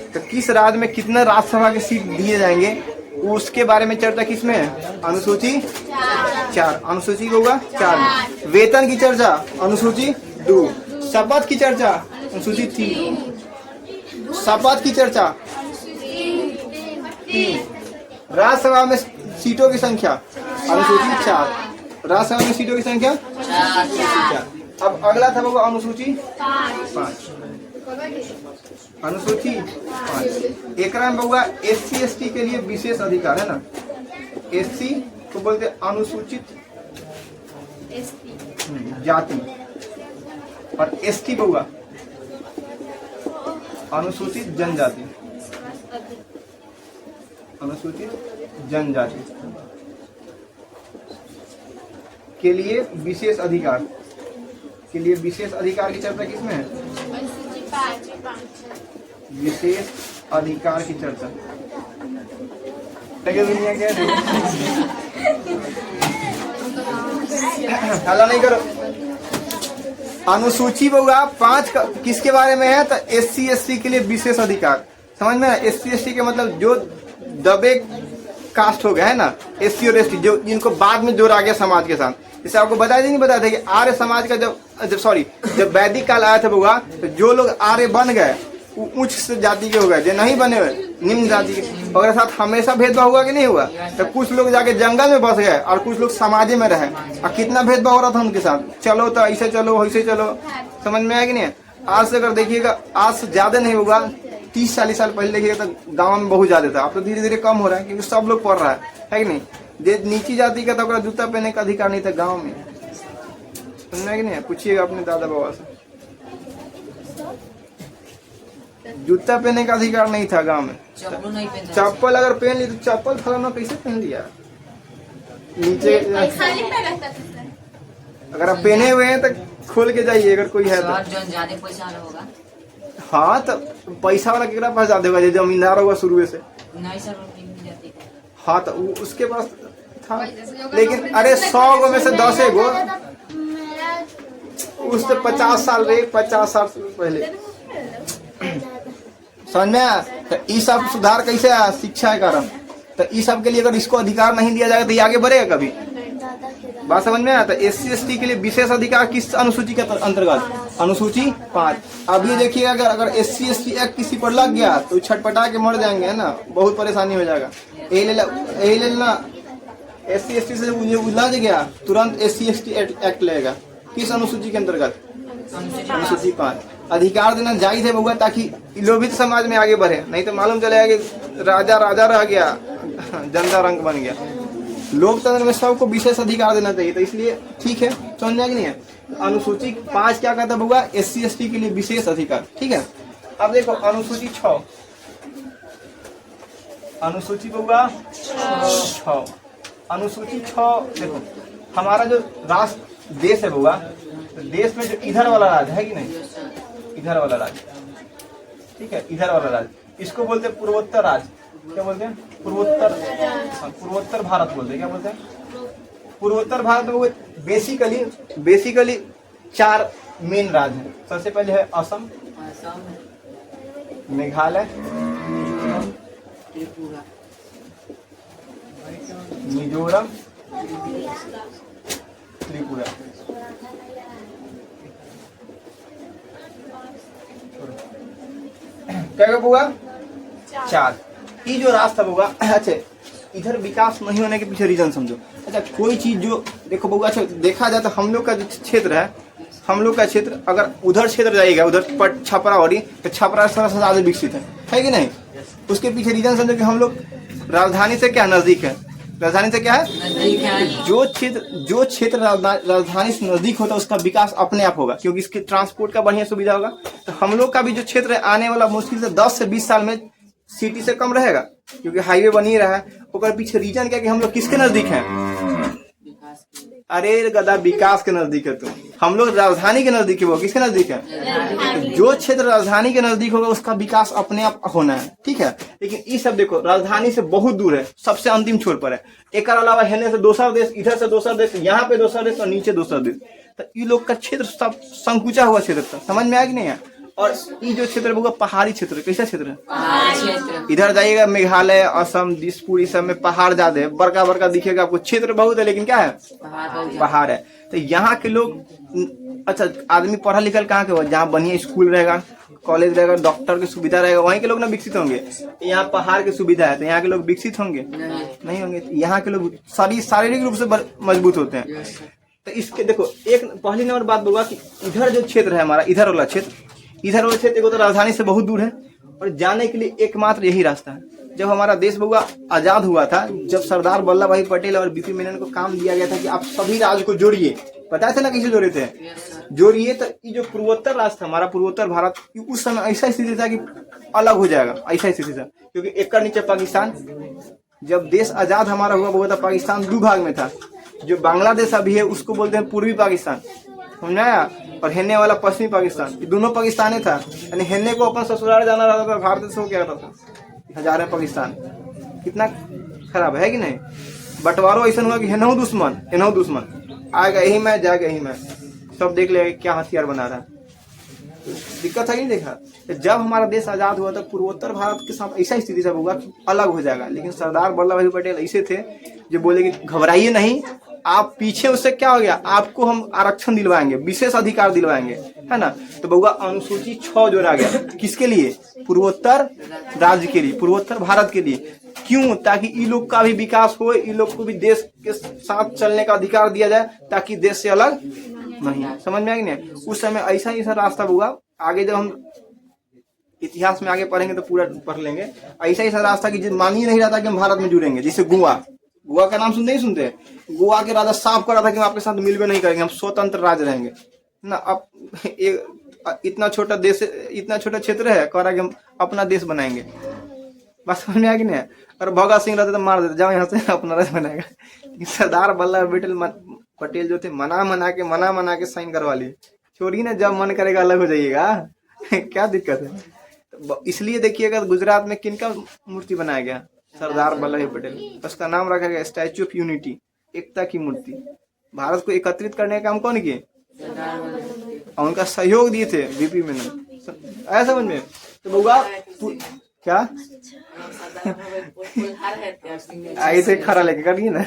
तो किस राज्य में कितने राज्यसभा की सीट दिए जाएंगे उसके बारे में चर्चा किसमें है, अनुसूची 4। अनुसूची होगा 4 में। वेतन की चर्चा अनुसूची 2। शपथ की चर्चा अनुसूची 3। शपथ की चर्चा 3। राज्यसभा में सीटों की संख्या अनुसूची 4, राज्यसभा में सीटों की संख्या 4। अब अगला था बबुआ अनुसूची 5, अनुसूची 5। एक में बबुआ SC ST के लिए विशेष अधिकार है ना, SC को बोलते अनुसूचित जाति, और ST बबुआ अनुसूचित जनजाति, अनुसूचित जनजाति के लिए विशेष अधिकार, के लिए विशेष अधिकार की चर्चा किसमें है? विशेष अधिकार की चर्चा दुनिया क्या हल्ला नहीं करो। अनुसूची बउआ 5 किसके बारे में है? तो SC ST के लिए विशेष अधिकार, समझ में? SC ST के मतलब जो दबे कास्ट हो गए है ना, SC और ST जो जिनको बाद में जोड़ा गया समाज के साथ। जैसे आपको बताया नहीं बताया था कि आर्य समाज का जब वैदिक काल आया था बउआ, तो जो लोग आर्य बन गए उच्च जाति के हो गए, जो नहीं बने हुए निम्न जाति के। और साथ हमेशा भेदभाव हुआ कि नहीं हुआ? तो कुछ लोग जाके जंगल में बस गए और कुछ लोग समाज में रहे, और कितना भेदभाव हो रहा था उनके साथ। चलो तो ऐसे चलो वैसे चलो, समझ में आया कि नहीं? आज से अगर देखिएगा, आज से ज्यादा नहीं होगा, 30-40 साल पहले देखिएगा तो गाँव में बहुत ज्यादा था। अब तो धीरे धीरे कम हो रहा है क्योंकि सब लोग पढ़ रहा है कि नहीं? जो नीची जाति का तो जूता पहनने का अधिकार नहीं था गाँव में, समझ में कि नहीं? पूछिएगा अपने दादा बाबा से, जूता पहनने का अधिकार नहीं था गांव में। चप्पल अगर पहन ली तो चप्पल फलाना कैसे पहन लिया नीचे? अगर आप पहने हुए हैं तो खोल के जाइए अगर कोई है तो। ज्यादा पैसा वाला होगा। हाँ तो पैसा वाला केकरा पास ज्यादा होगा? जो जमींदार होगा शुरू से। नहीं सर, हाँ तो उसके पास था, लेकिन अरे 100 में से 10 गो उससे 50 साल रहे, 50 साल पहले, समझ में? तो ये सब सुधार कैसे आया? शिक्षा के कारण। तो ये सब के लिए अगर इसको अधिकार नहीं दिया जाएगा तो ये आगे बढ़ेगा कभी? बात समझ में आया? तो SC ST के लिए विशेष अधिकार किस अनुसूची के अंतर्गत? अनुसूची 5। अब ये देखिए, अगर SC ST एक्ट किसी पर लग गया तो छटपटा के मर जाएंगे, है ना? बहुत परेशानी हो जाएगा। यही लेना SC ST से उलझ गया तुरंत SC ST एक्ट लेगा। किस अनुसूची के अंतर्गत? अनुसूची 5। अधिकार देना जायज है बउआ, ताकि लोभित समाज में आगे बढ़े, नहीं तो मालूम चलेगा कि राजा राजा रह गया, जनता रंग बन गया। लोकतंत्र में सबको विशेष अधिकार देना चाहिए, तो इसलिए ठीक है, समझ में नहीं है? अनुसूची 5 क्या कहता है बउआ? SC ST के लिए विशेष अधिकार, ठीक है। अब देखो अनुसूची 6, अनुसूची बउआ 6, अनुसूची 6। देखो हमारा जो राष्ट्र देश है बउआ, तो देश में जो इधर वाला राज्य है कि नहीं, इधर वाला राज्य, ठीक है, इधर वाला राज्य, इसको बोलते हैं पूर्वोत्तर राज्य। क्या बोलते हैं? पूर्वोत्तर, पूर्वोत्तर भारत बोलते हैं। क्या बोलते हैं? पूर्वोत्तर भारत में बेसिकली 4 मेन राज्य हैं। सबसे पहले है असम, मेघालय, मिजोरम, त्रिपुरा। क्या हुआ? 4। ये जो रास्ता होगा, अच्छा इधर विकास नहीं होने के पीछे रीजन समझो। अच्छा कोई चीज जो देखो बउआ, अच्छा देखा जाए तो हम लोग का जो क्षेत्र है, हम लोग का क्षेत्र अगर उधर क्षेत्र जाएगा, उधर छपरा हो रही, तो छपरा सबसे ज्यादा विकसित है कि नहीं? उसके पीछे रीजन समझो कि हम लोग राजधानी से क्या नजदीक है, राजधानी से क्या है? जो क्षेत्र राजधानी से नजदीक होता है उसका विकास अपने आप होगा, क्योंकि इसके ट्रांसपोर्ट का बढ़िया सुविधा होगा। तो हम लोग का भी जो क्षेत्र है आने वाला मुश्किल से 10 से 20 साल में सिटी से कम रहेगा, क्योंकि हाईवे बन ही रहा है। और पीछे रीजन क्या कि हम लोग किसके नजदीक हैं? अरे गदा, विकास के नजदीक है तुम, हम लोग राजधानी के नजदीक है, वो किसके नजदीक है? जो क्षेत्र राजधानी के नजदीक होगा उसका विकास अपने आप होना है, ठीक है। लेकिन ये सब देखो राजधानी से बहुत दूर है, सबसे अंतिम छोर पर है। एक अलावा हेने से दूसरा देश, इधर से दूसरा देश, यहाँ पे दूसरा देश और नीचे दूसरा देश। तो ये लोग का क्षेत्र सब संकुचा हुआ क्षेत्र था, समझ में आया कि नहीं है? और ये जो क्षेत्र है वो पहाड़ी क्षेत्र है। कैसा क्षेत्र है? पहाड़ी क्षेत्र। इधर जाइएगा मेघालय, असम, दिसपुर, इस सब में पहाड़ ज्यादा है, बड़का बड़का दिखेगा आपको, क्षेत्र बहुत है लेकिन क्या है? पहाड़ है। तो यहाँ के लोग, अच्छा आदमी पढ़ा लिखा कहाँ के हो, जहाँ बढ़िया स्कूल रहेगा, कॉलेज रहेगा, डॉक्टर की सुविधा रहेगा, वहीं के लोग ना विकसित होंगे। यहाँ पहाड़ की सुविधा है तो यहाँ के लोग विकसित होंगे? नहीं होंगे। यहाँ के लोग शारीरिक रूप से मजबूत होते हैं। तो इसके देखो, एक पहली नंबर बात बोलूंगा कि इधर जो क्षेत्र है हमारा, इधर वाला क्षेत्र देखो तो राजधानी से बहुत दूर है और जाने के लिए एकमात्र यही रास्ता है। जब हमारा देश बउआ आजाद हुआ था, जब सरदार वल्लभ भाई पटेल और बीपी मेनन को काम दिया गया था कि आप सभी राज्य को जोड़िए, पता था ना किसे जोड़े थे? जोड़िए। तो ये जो पूर्वोत्तर राष्ट्र हमारा, पूर्वोत्तर भारत, उस समय ऐसा स्थिति था कि अलग हो जाएगा, ऐसा स्थिति था क्योंकि एक नीचे पाकिस्तान। जब देश आजाद हमारा हुआ था, पाकिस्तान 2 भाग में था। जो बांग्लादेश अभी है उसको बोलते हैं पूर्वी पाकिस्तान, समझाया, और हेलने वाला पश्चिमी पाकिस्तान। ये दोनों पाकिस्तान था। यानी हेलने को अपन ससुराल जाना रहता था, भारत से हो क्या रहता था, हजार है पाकिस्तान। कितना खराब है कि नहीं? बंटवारो ऐसा हुआ कि हेनहु दुश्मन, आएगा यही मैं, जाएगा यही मैं, सब देख लेगा क्या हथियार बना रहा है। दिक्कत है कि नहीं? देखा, जब हमारा देश आजाद हुआ तो पूर्वोत्तर भारत के साथ ऐसा स्थिति सब होगा कि अलग हो जाएगा। लेकिन सरदार वल्लभ भाई पटेल ऐसे थे जो बोले कि घबराइए नहीं, आप पीछे, उससे क्या हो गया, आपको हम आरक्षण दिलवाएंगे, विशेष अधिकार दिलवाएंगे, है ना। तो बउआ अनुसूची 6 जोड़ा गया, किसके लिए? पूर्वोत्तर राज्य के लिए, पूर्वोत्तर भारत के लिए। क्यों? ताकि इन लोग का भी विकास हो, इन लोग को भी देश के साथ चलने का अधिकार दिया जाए, ताकि देश से अलग नहीं। समझ में आ गई नहीं? उस समय ऐसा ही रास्ता हुआ। आगे जब हम इतिहास में आगे पढ़ेंगे तो पूरा पढ़ लेंगे। ऐसा ही रास्ता कि मान ही नहीं रहा था कि हम भारत में जुड़ेंगे। जैसे गोवा का नाम सुनते ही सुनते हैं। गोवा के राजा साफ कर रहा था कि हम आपके साथ मिलवे नहीं करेंगे, हम स्वतंत्र राज्य रहेंगे ना। अब इतना छोटा देश, इतना छोटा क्षेत्र है, कह रहा है कि हम अपना देश बनाएंगे। बस समझ में आ गई नहीं? और भगत सिंह रहते तो मार देते, जाओ यहाँ से, अपना राज्य बनाएगा। सरदार वल्लभ भाई पटेल जो थे, मना के साइन करवा लिए। छोड़िए ना, जब मन करेगा अलग हो जाइएगा। क्या दिक्कत है? इसलिए देखिएगा गुजरात में किनका मूर्ति बनाया गया? सरदार वल्लभ भाई पटेल। उसका नाम रखा गया स्टैच्यू ऑफ यूनिटी, एकता की मूर्ति। भारत को एकत्रित करने का काम कौन किए? और उनका सहयोग दिए थे बीपी मेनन। आया समझ में? तो बउआ क्या ऐसे खरा लेके करिए ना।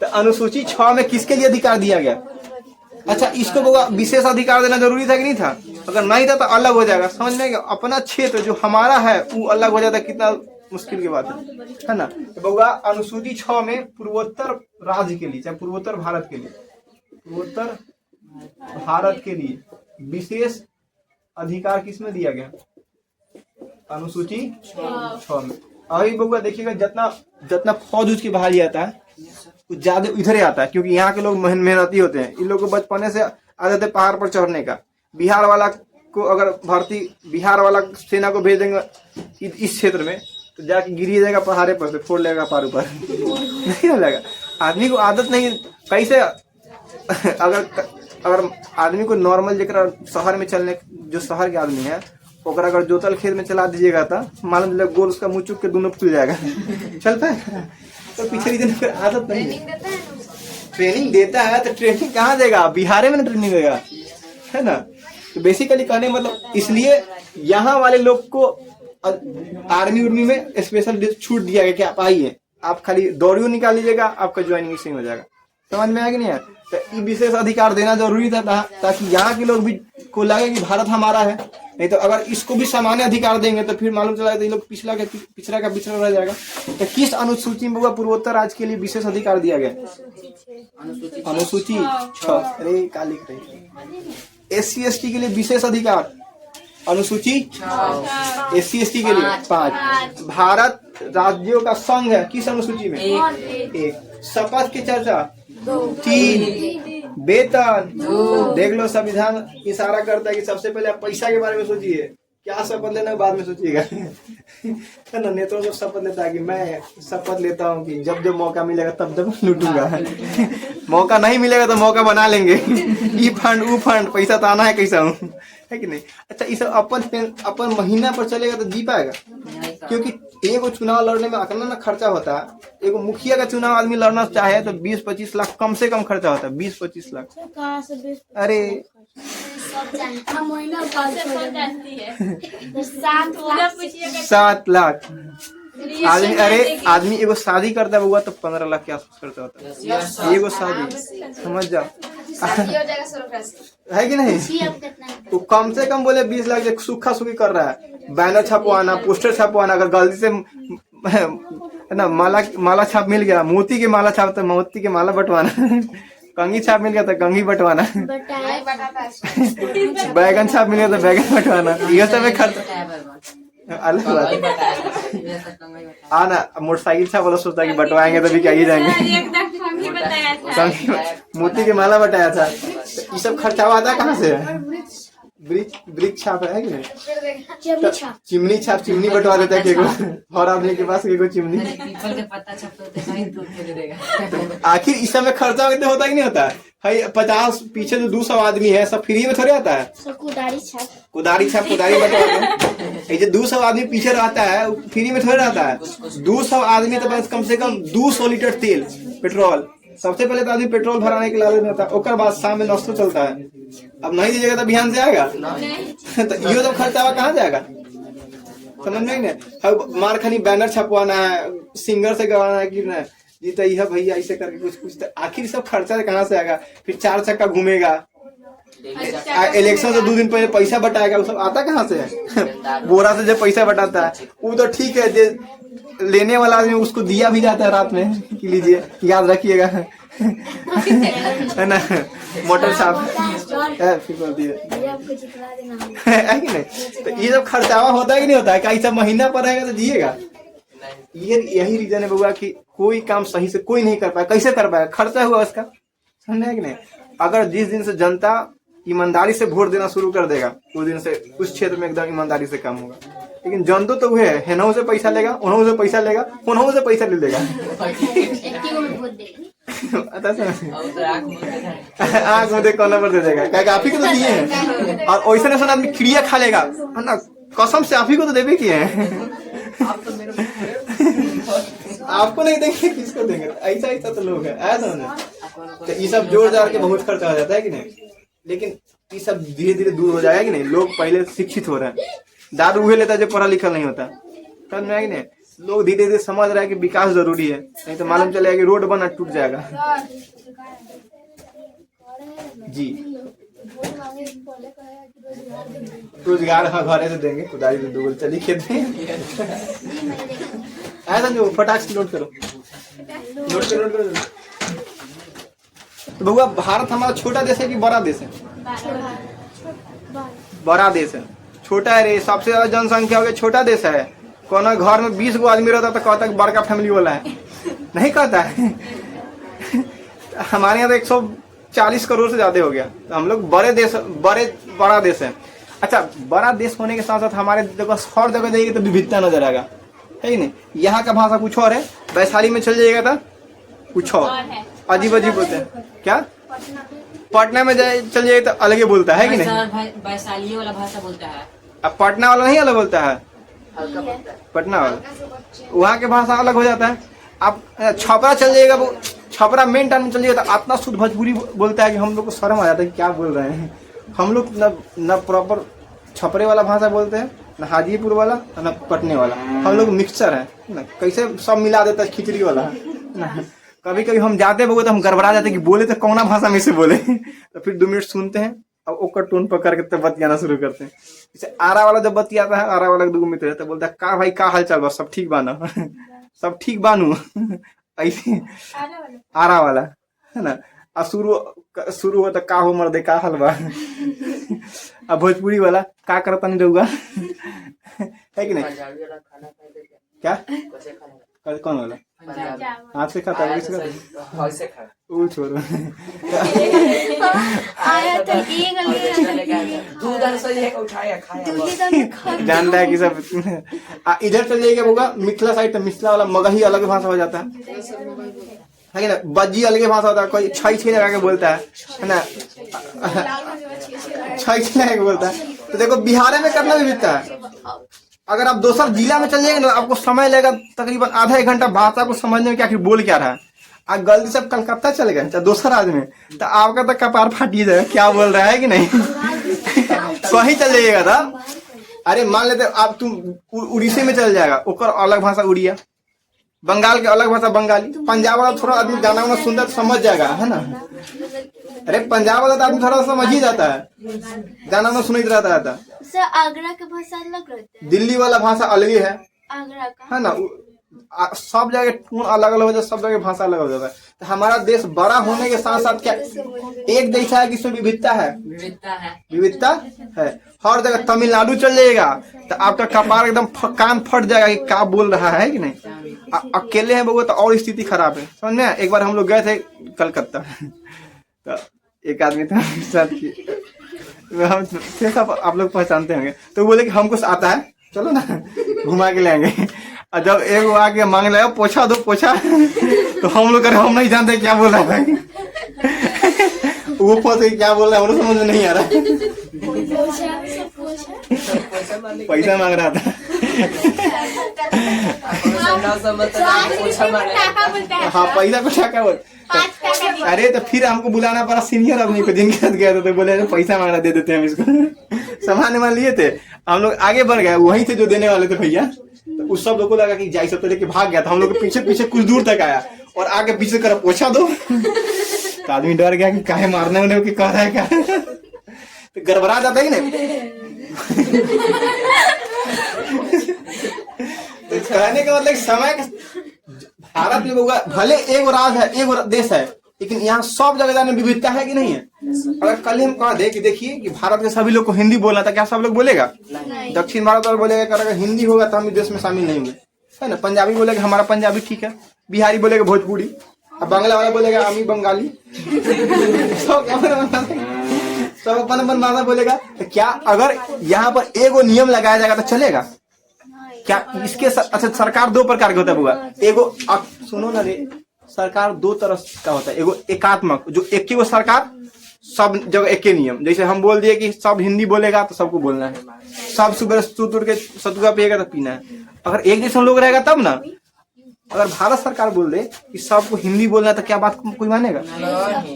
तो अनुसूची 6 में किसके लिए अधिकार दिया गया? अच्छा, इसको बउआ विशेष अधिकार देना जरूरी था कि नहीं था? अगर नहीं था तो अलग हो जाएगा। समझ में? अपना क्षेत्र जो हमारा है वो अलग हो जाता, कितना मुश्किल की बात है ना। तो बउआ अनुसूची 6 में पूर्वोत्तर राज्य के लिए, चाहे पूर्वोत्तर भारत के लिए, पूर्वोत्तर भारत के लिए विशेष अधिकार किसमें दिया गया? अनुसूची 6 में। अभी बउआ देखिएगा, जितना फौज उसकी बहाली आता है कुछ ज्यादा इधर ही आता है, क्योंकि यहाँ के लोग मेहनती होते हैं। इन लोगों को बचपने से आदत है पहाड़ पर चढ़ने का। बिहार वाला को अगर बिहार वाला सेना को भेज देंगे इस क्षेत्र में, तो जाके गिरी जाएगा पहाड़े पर से, फोड़ लेगा पार ऊपर। नहीं लगेगा। आदमी को आदत नहीं, कैसे अगर आदमी को नॉर्मल जरा शहर में चलने, जो शहर के आदमी है, अगर जोतल खेत में चला दीजिएगा तो मालूम गोल उसका मुँह चुक के दोनों खुल जाएगा। चल पाए? तो पीछे फिर आदत नहीं है। ट्रेनिंग देता है तो ट्रेनिंग कहाँ देगा? बिहार में ना ट्रेनिंग देगा, है ना। तो बेसिकली कहने मतलब, इसलिए यहाँ वाले लोग को आर्मी उर्मी में स्पेशल छूट दिया गया कि आप आइए, आप खाली दौड़ियो निकाल लीजिएगा, आपका ज्वाइनिंग इसी हो जाएगा। समझ में आ गया नहीं है? तो ये विशेष अधिकार देना जरूरी था ताकि यहाँ के लोग भी को लगे कि भारत हमारा है। नहीं तो अगर इसको भी सामान्य अधिकार देंगे तो फिर मालूम चला ये लोग पिछड़ा का पिछड़ा रह जाएगा। तो किस अनुसूची में पूर्वोत्तर राज्य के लिए विशेष अधिकार दिया गया? अनुसूची 6। अरे क्या लिख रही? SC/ST के लिए विशेष अधिकार अनुसूची 6, SC/ST के लिए 5। भारत राज्यों का संघ है किस अनुसूची में? 1। शपथ की चर्चा 3। वेतन देख लो, संविधान इशारा करता है कि सबसे पहले आप पैसा के बारे में सोचिए, क्या शपथ लेना है बाद में सोचिएगा। है ना। नेताओं को शपथ लेता है कि मैं शपथ लेता हूँ कि जब जब मौका मिलेगा तब लूटूंगा। मौका नहीं मिलेगा तो मौका बना लेंगे। ई फंड वो फंड, पैसा तो आना है कैसा हूँ, है कि नहीं। अच्छा, ये सब अपन महीना पर चलेगा तो जी पाएगा? क्योंकि एगो चुनाव लड़ने में अतना ना खर्चा होता है। एगो मुखिया का चुनाव आदमी लड़ना चाहे तो 20-25 लाख कम से कम खर्चा होता है। 20-25 लाख। अरे हम महीना बाद जानती है 7 लाख 7 लाख आदमी। अरे आदमी एगो शादी करता हुआ तो 15 लाख के आसपास करता होता है एगो शादी, समझ जाओ है कि नहीं। तो कम से कम बोले 20 लाख से सूखा सूखी कर रहा है, बैनर छपवाना, पोस्टर छपवाना, अगर गलती से है ना माला छाप मिल गया, मोती के माला छाप तो मोती के माला बंटवाना, कंघी छाप मिल गया तो कंघी बंटवाना, बैगन छाप मिल गया तो बैगन बंटवाना, ये सब में खर्च अलग बात है। आना मोटरसाइकिल छाप वाला सोचता है कि बंटवाएंगे तभी क्या ही जाएंगे, कंघी मोती के माला बटाया था, ये सब खर्चावा आता कहाँ से है। ब्रिज छाप है कि नहीं, चिमनी छाप, चिमनी बंटवा देता है केको, और आदमी के पास केको चिमनी, पीपल के पत्ता छपते कहीं दूध के दे देगा। आखिर इस समय खर्चा कितने होता है कि नहीं होता है। 50 पीछे जो 200 आदमी है सब फ्री में थोड़े आता है, कुदारी छाप कुदारी बंटवा, ये जो 200 आदमी पीछे रहता है फ्री में थोड़े रहता है। 200 आदमी तो बस कम से कम 200 लीटर तेल पेट्रोल, सबसे पहले तो आदमी पेट्रोल भराने के लालच में होता है, ओकर बाद शाम में नाश्ता चलता है, अब नहीं दीजिएगा तो बिहान से आएगा तो ये तो खर्चा हुआ कहाँ जाएगा, समझ में नहीं। अब मार खानी बैनर छपवाना है, सिंगर से गवाना है कि ना जी तो यह भैया ऐसे करके कुछ तो आखिर सब खर्चा कहाँ से आएगा। फिर 4 चक्का घूमेगा, इलेक्शन से 2 दिन पहले पैसा बटाएगा, वो सब आता कहाँ से है। बोरा से जब पैसा बटाता है वो तो ठीक है, जो लेने वाला आदमी उसको दिया भी जाता है रात में कि लीजिए याद रखिएगा है ना, मोटर छाप फिर बोल दिए है कि नहीं। तो ये सब खर्चावा होता है कि नहीं होता है, क्या सब महीना पर रहेगा तो जिएगा। ये यही रीजन है बउआ कि कोई काम सही से कोई नहीं कर पाया, कैसे कर पाया, खर्चा हुआ उसका, समझे कि नहीं। अगर जिस दिन से जनता ईमानदारी से वोट देना शुरू कर देगा उस दिन से उस क्षेत्र में एकदम ईमानदारी से काम होगा। लेकिन जनता तो वह है नौ से पैसा लेगा, उन्हों से पैसा लेगा, उन्हों से पैसा ले लेगा आँख मुझे कोना पर दे देगा, क्या आप ही को तो दिए हैं। और वैसे न आदमी क्रिया खा लेगा है ना, कसम से आप ही को तो देवे किए हैं आपको नहीं देंगे किसको देंगे, ऐसा ऐसा तो लोग है ऐसा ना। तो ये सब जोड़ जाड़ के बहुत खर्चा हो जाता है कि नहीं। लेकिन ये सब धीरे धीरे दूर हो जाएगा कि नहीं। लोग पहले शिक्षित हो रहे हैं, दारू उहे लेता है जो पढ़ा लिखा नहीं होता, समझ में आएगी नहीं। लोग धीरे धीरे समझ रहे हैं कि विकास जरूरी है, नहीं तो मालूम चलेगा कि रोड बना टूट जाएगा। जी रोजगार हाँ घरे से देंगे, कुदारी से 2 चली खेत में ऐसा जो फटाक से नोट करो, नोट करो। तो बउआ भारत हमारा छोटा देश है कि बड़ा देश है? बड़ा देश है, छोटा है रे, सबसे ज्यादा जनसंख्या हो गया, छोटा देश है। कोनो घर में 20 गो आदमी रहता तो कहता है बड़का फैमिली वाला है, नहीं कहता है हमारे यहाँ तो 140 करोड़ से ज्यादा हो गया। तो हम लोग बड़ा देश है। अच्छा, बड़ा देश होने के साथ साथ हमारे देखो हर जगह जाइएगा तो विविधता नजर आएगा, है कि नहीं। यहाँ का भाषा कुछ और है, वैशाली में चल जाइएगा तो कुछ और अजीब अजीब बोलते हैं। क्या पटना में चल जाइए तो अलग बोलता है कि नहीं, वैशाली वाला भाषा बोलता है। अब पटना वाला नहीं अलग बोलता है, पटना वाला वहाँ के भाषा अलग हो जाता है। आप छपरा चल जाइएगा, वो छपरा मेन टाउन में चल जाइएगा तो इतना शुद्ध भोजपुरी बोलता है कि हम लोग को शर्म आ जाता है क्या बोल रहे हैं। हम लोग न प्रॉपर छपरे वाला भाषा बोलते हैं, न हाजीपुर वाला, न पटने वाला, हम लोग मिक्सचर है ना, कैसे सब मिला देता है खिचड़ी वाला ना। कभी कभी हम जाते हुए तो हम गड़बड़ा जाते कि बोले तो कौन भाषा में से बोले तो फिर 2 मिनट सुनते हैं, अब ओकर टोन पकड़ के तब बतियाना शुरू करते हैं। जैसे आरा वाला जब बतियाता है, आरा वाला 2 मित्र है तो बोलता है का भाई का हाल चाल बा, सब ठीक बाना सब ठीक बानू ऐसे आरा वाला है ना। अब शुरू हो तो का हो मर्दे का हाल बा अब भोजपुरी वाला का करता नहीं रहूगा है कि नहीं। क्या कौन वाला हाथ से खाता है, वो छोड़ो जानता है कि सब इधर चल जाइएगा होगा मिथिला साइड, तो मिथिला वाला मगही अलग भाषा हो जाता है कि ना, बज्जी अलग भाषा होता है, कोई छई लगा के बोलता है ना, छई लगा के बोलता है। तो देखो बिहार में करना भी मिलता है। अगर आप दूसरा जिला में चल जाएंगे ना आपको समय लगेगा तकरीबन आधा 1 घंटा भाषा को समझने में कि आखिर बोल क्या रहा है। आप गलती से कलकत्ता चले गए चाहे दूसरा राज्य में तो आपका तो कपार फाटी जाएगा क्या बोल रहा है कि नहीं कहीं चल जाइएगा था। अरे मान लेते आप तुम उड़ीसे में चल जाएगा, ओकर अलग भाषा उड़िया, बंगाल के अलग भाषा बंगाली, पंजाब वाला थोड़ा आदमी गाना वाना सुंदर समझ जाएगा, है ना। अरे पंजाब वाला तो आदमी थोड़ा समझ ही जाता है, गाना वाना सुनित रहता था। सर आगरा की भाषा अलग रहती है, दिल्ली वाला भाषा अलग ही है आगरा का, है ना। सब जगह टोन अलग अलग हो जाता है, सब जगह भाषा अलग हो जाता है। तो हमारा देश बड़ा होने के साथ साथ क्या एक जैसा है कि इसमें विविधता है, विविधता है। हर जगह तमिलनाडु चल जाएगा तो आपका कपार एकदम कान फट जाएगा कि क्या बोल रहा है कि नहीं। अकेले हैं बउआ तो और स्थिति खराब है, समझ में। एक बार हम लोग गए थे कलकत्ता, तो एक आदमी था साथ की, हम थे सब, आप लोग पहचानते होंगे। तो बोले कि हमको आता है, चलो ना घुमा के लाएंगे। और जब एक आके मांग लिया पोछा दो पोछा, तो हम लोग करें हम नहीं जानते क्या बोल रहा है। वो पोछे क्या बोल रहा है हम लोग समझ में नहीं आ रहा। पैसा मांग रहा था। हाँ पैसा को क्या बोल। अरे तो फिर हमको बुलाना पड़ा सीनियर आदमी को, जिनके साथ गया था, तो बोले पैसा मांगना दे देते हैं हम इसको। सामान मान लिए थे, हम लोग आगे बढ़ गए, वहीं थे जो देने वाले थे भैया। तो उस सब लोग को लगा कि जाई सब तो लेके भाग गया था, हम लोग के पीछे पीछे कुछ दूर तक आया और आगे पीछे कर पोछा दो। तो आदमी डर गया कि काहे मारने वाले कि कह रहा है क्या। तो गड़बड़ा जाता है नहीं। तो कहने का मतलब समय भारत में भले एक राज है, एक देश है, लेकिन यहाँ सब जगह में विविधता है कि नहीं है। अगर कल हम कह दे कि देखिए कि भारत के सभी लोग को हिंदी बोलना था, क्या सब लोग बोलेगा? दक्षिण भारत वाला बोलेगा अगर हिंदी होगा तो हम इस देश में शामिल नहीं होंगे, है ना। पंजाबी बोलेगा हमारा पंजाबी ठीक है, बिहारी बोलेगा भोजपुरी, अब बांग्ला वाला बोलेगा अमी बंगाली। सब अपन अपन भाषा बोलेगा। तो क्या अगर यहाँ पर एगो नियम लगाया जाएगा तो चलेगा क्या? इसके अच्छा सरकार दो प्रकार के होता है बुआ। एगो सुनो ना रे, सरकार दो तरह का होता है। एगो एकात्मक, जो एक ही वो सरकार सब जगह एक ही नियम, जैसे हम बोल दिए कि सब हिंदी बोलेगा तो सबको बोलना है, सब सुबह सूत उठ के सतुआ पिएगा तो पीना है। अगर एक जैसा लोग रहेगा तब ना। अगर भारत सरकार बोल दे कि सबको हिंदी बोलना है तो क्या बात कोई मानेगा?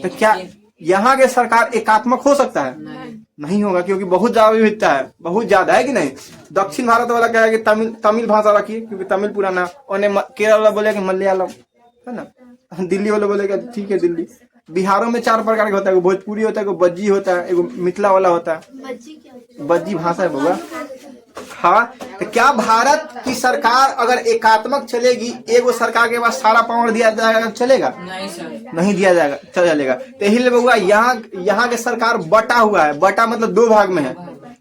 तो क्या यहाँ के सरकार एकात्मक हो सकता है? नहीं होगा, क्योंकि बहुत ज्यादा विविधता है, बहुत ज्यादा है कि नहीं। दक्षिण भारत वाला क्या है कि तमिल भाषा रखिए, क्योंकि तमिल पुराना। और केरल वाला बोलेगा मलयालम, है ना। दिल्ली वाला बोलेगा ठीक है दिल्ली। बिहारों में 4 प्रकार के होता है, एगो भोजपुरी होता है, एगो बज्जी होता है, एगो मिथिला वाला होता है। बज्जी भाषा है बाबा। हाँ, तो क्या भारत की सरकार अगर एकात्मक चलेगी, एगो सरकार के पास सारा पावर दिया जाएगा, चलेगा? नहीं दिया जाएगा, चलेगा। तो यही ले बउआ यहाँ के सरकार बटा हुआ है। बटा मतलब 2 भाग में है,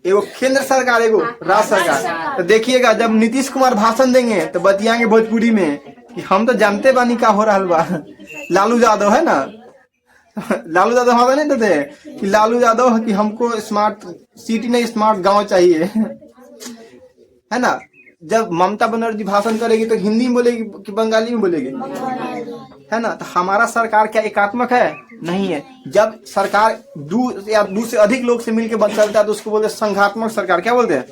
एगो केंद्र सरकार, एगो राज्य सरकार। तो देखिएगा जब नीतीश कुमार भाषण देंगे तो बतियाएंगे भोजपुरी में कि हम तो जानते बानी का हो रहा बा। लालू यादव है ना, लालू यादव भाषण नहीं देते कि लालू यादव कि हमको स्मार्ट सिटी नहीं स्मार्ट गाँव चाहिए, है ना। जब ममता बनर्जी भाषण करेगी तो हिंदी में बोलेगी कि बंगाली में बोलेगी, है ना। तो हमारा सरकार क्या एकात्मक है? नहीं है। जब सरकार 2 से अधिक लोग से मिलकर चलता है तो उसको बोलते हैं संघात्मक सरकार। क्या बोलते हैं?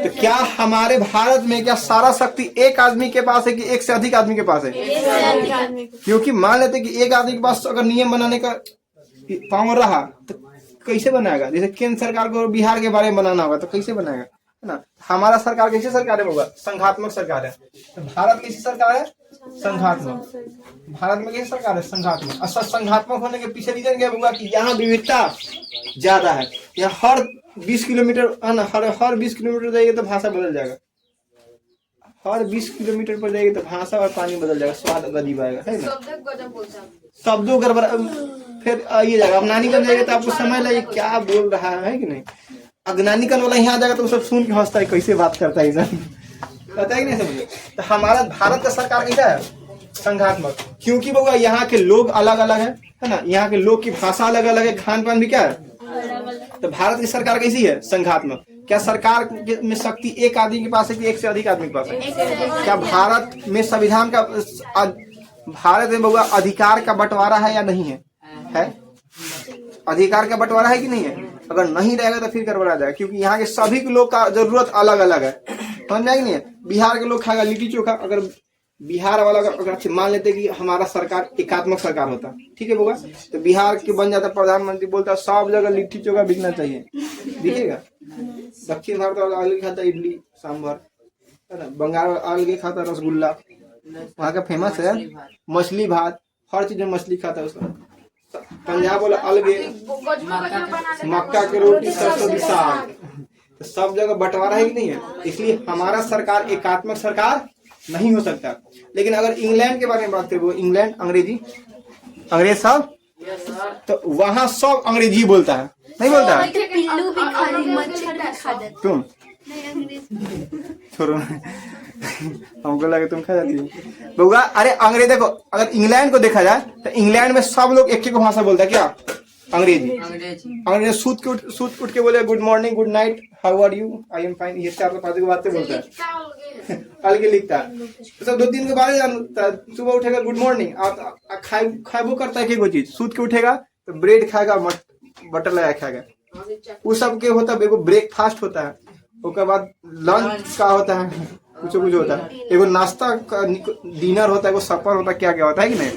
तो क्या हमारे भारत में क्या सारा शक्ति एक आदमी के पास है कि एक से अधिक आदमी के पास है? क्योंकि मान लेते कि एक आदमी के पास अगर नियम बनाने का पावर रहा तो कैसे बनाएगा? जैसे केंद्र सरकार को बिहार के बारे में बनाना होगा तो कैसे बनाएगा, है ना। हमारा सरकार कैसी सरकार है होगा? संघात्मक सरकार है। तो भारत कैसी सरकार है? संघात्मक। भारत में कैसी सरकार है? संघात्मक। और संघात्मक होने के पीछे रीजन क्या होगा कि यहाँ विविधता ज्यादा है। यहाँ हर 20 किलोमीटर हर 20 किलोमीटर जाएगी तो भाषा बदल जाएगा। हर 20 किलोमीटर पर जाएगी तो भाषा और पानी बदल जाएगा, स्वाद अजीब आएगा, है ना। शब्दों गड़बड़ फिर ये जाएगा। अब नानी बन जाएगा तो आपको समझ लगे क्या बोल रहा है कि नहीं। अज्ञानी कन वाला यहाँ आ जाएगा तो सब सुन के हंसता है, कैसे बात करता है इधर, पता है कि नहीं समझे। तो हमारा भारत का सरकार कैसा है? संघात्मक। क्योंकि बउआ यहाँ के लोग अलग अलग है ना। यहाँ के लोग की भाषा अलग अलग है, खान पान भी क्या है। तो भारत की सरकार कैसी है? संघात्मक। क्या सरकार में शक्ति एक आदमी के पास है कि एक से अधिक आदमी के पास है? क्या भारत में संविधान का भारत में बउआ अधिकार का बंटवारा है या नहीं है? अधिकार का बंटवारा है कि नहीं है? अगर नहीं रहेगा तो फिर गड़बड़ा जाएगा, क्योंकि यहाँ के सभी लोग का जरूरत अलग अलग है, समझ में नहीं है। बिहार के लोग खाएगा लिट्टी चोखा, अगर बिहार वाला अगर मान लेते कि हमारा सरकार एकात्मक सरकार होता, ठीक है होगा, तो बिहार के बन जाता प्रधानमंत्री बोलता सब जगह लिट्टी चोखा बिकना चाहिए, दिखेगा। दक्षिण भारत वाला अलग खाता इडली सांभर, है ना, बंगाल वाला अलग खाता रसगुल्ला, वहाँ का फेमस है मछली भात, हर चीज में मछली खाता है उसका। पंजाब वाला अलग मक्का की रोटी सरसों की साग, तो सब जगह बंटवारा है कि नहीं है। इसलिए हमारा सरकार एकात्मक सरकार नहीं हो सकता। लेकिन अगर इंग्लैंड के बारे में बात करें, इंग्लैंड अंग्रेज सब, तो वहां सब अंग्रेजी बोलता है, नहीं बोलता है। पिल्लू भी खा मच्छर भी खा देते। तुम छोड़ो हमको लगे तुम खा जाती हो बउआ। अरे अंग्रेज देखो, अगर इंग्लैंड को देखा जाए तो इंग्लैंड में सब लोग एक एक भाषा बोलता है, क्या अंग्रेजी। अंग्रेज सूत उठ के बोले good morning, good night, how are you, I am fine, ये 4-5 की बातें बोलता है, अलग लिखता है। तो सब 2-3 के बारे जानता है। सुबह उठेगा गुड मॉर्निंग, खाएबो करता है वो चीज, सूत के उठेगा तो ब्रेड खाएगा, बटर लगा खाएगा, वो सब के होता है। ब्रेकफास्ट होता है, उसके बाद लंच का होता है, कुछ होता है, एगो नाश्ता का डिनर होता है, एगो सफर होता है, क्या क्या होता है कि नहीं।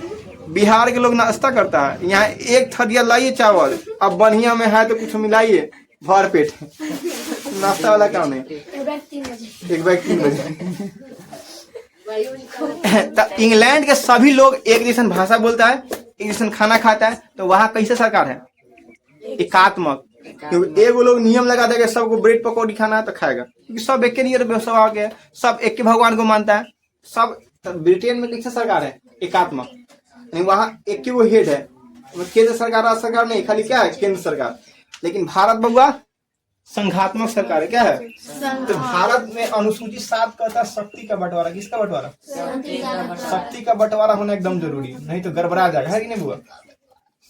बिहार के लोग नाश्ता करता है, यहाँ एक थरिया लाइए चावल, अब बढ़िया में है तो कुछ मिलाइए, भर पेट नाश्ता वाला काम नहीं। 1-3 बजे तो इंग्लैंड के सभी लोग एक जैसन भाषा बोलता है, एक जैसन खाना खाता है। तो वहाँ कैसे सरकार है? एकात्मक। क्योंकि एगो लोग नियम लगा देगा सबको ब्रेड पकौड़ी खाना है तो खाएगा, क्योंकि सब एक के नियर व्यवस्था गया, सब एक के भगवान को मानता है सब। ब्रिटेन में कैसे सरकार है? एकात्मक। वहाँ एक के वो हेड है, केंद्र सरकार राज्य सरकार नहीं, खाली क्या है केंद्र सरकार। लेकिन भारत बउआ संघात्मक सरकार है, क्या है? तो भारत में अनुसूचित 7 कहता है शक्ति का बंटवारा। किसका बंटवारा? शक्ति का बंटवारा होना एकदम जरूरी है, नहीं तो गड़बड़ा जाएगा, है कि नहीं बुआ?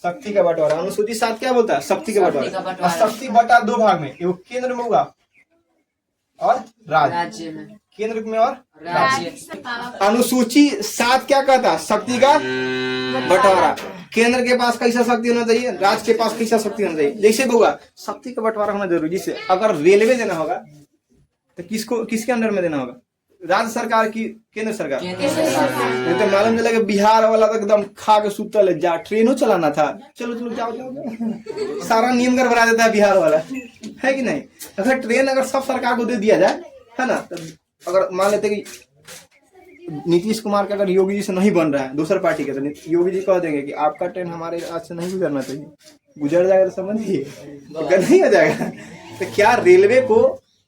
शक्ति का बंटवारा, अनुसूचित 7 क्या बोलता है? शक्ति का बंटवारा। शक्ति बटा 2 भाग में, एगो केंद्र में होगा और राज्य में, केंद्र में और राज्य। अनुसूची 7 क्या कहता है? शक्ति का बंटवारा। केंद्र के पास कैसा शक्ति होना चाहिए, राज्य के पास कैसा शक्ति होना चाहिए। जैसे होगा शक्ति का बंटवारा होना जरूरी। जैसे अगर रेलवे देना होगा तो किसके अंडर में देना होगा? राज्य सरकार की केंद्र सरकार? नहीं तो मालूम चला कि बिहार वाला तो एकदम खा के सुतल है, जा ट्रेनों चलाना था, चलो जाओ सारा नियम गड़बड़ा देता है बिहार वाला, है कि नहीं। अगर ट्रेन अगर सब सरकार को दे दिया जाए, है ना, तो अगर मान लेते कि नीतीश कुमार का अगर योगी जी से नहीं बन रहा है दूसर पार्टी के, तो योगी जी कह देंगे कि आपका ट्रेन हमारे राज्य से नहीं गुजरना चाहिए, गुजर जाएगा तो समझिए तो नहीं हो जाएगा। तो क्या रेलवे को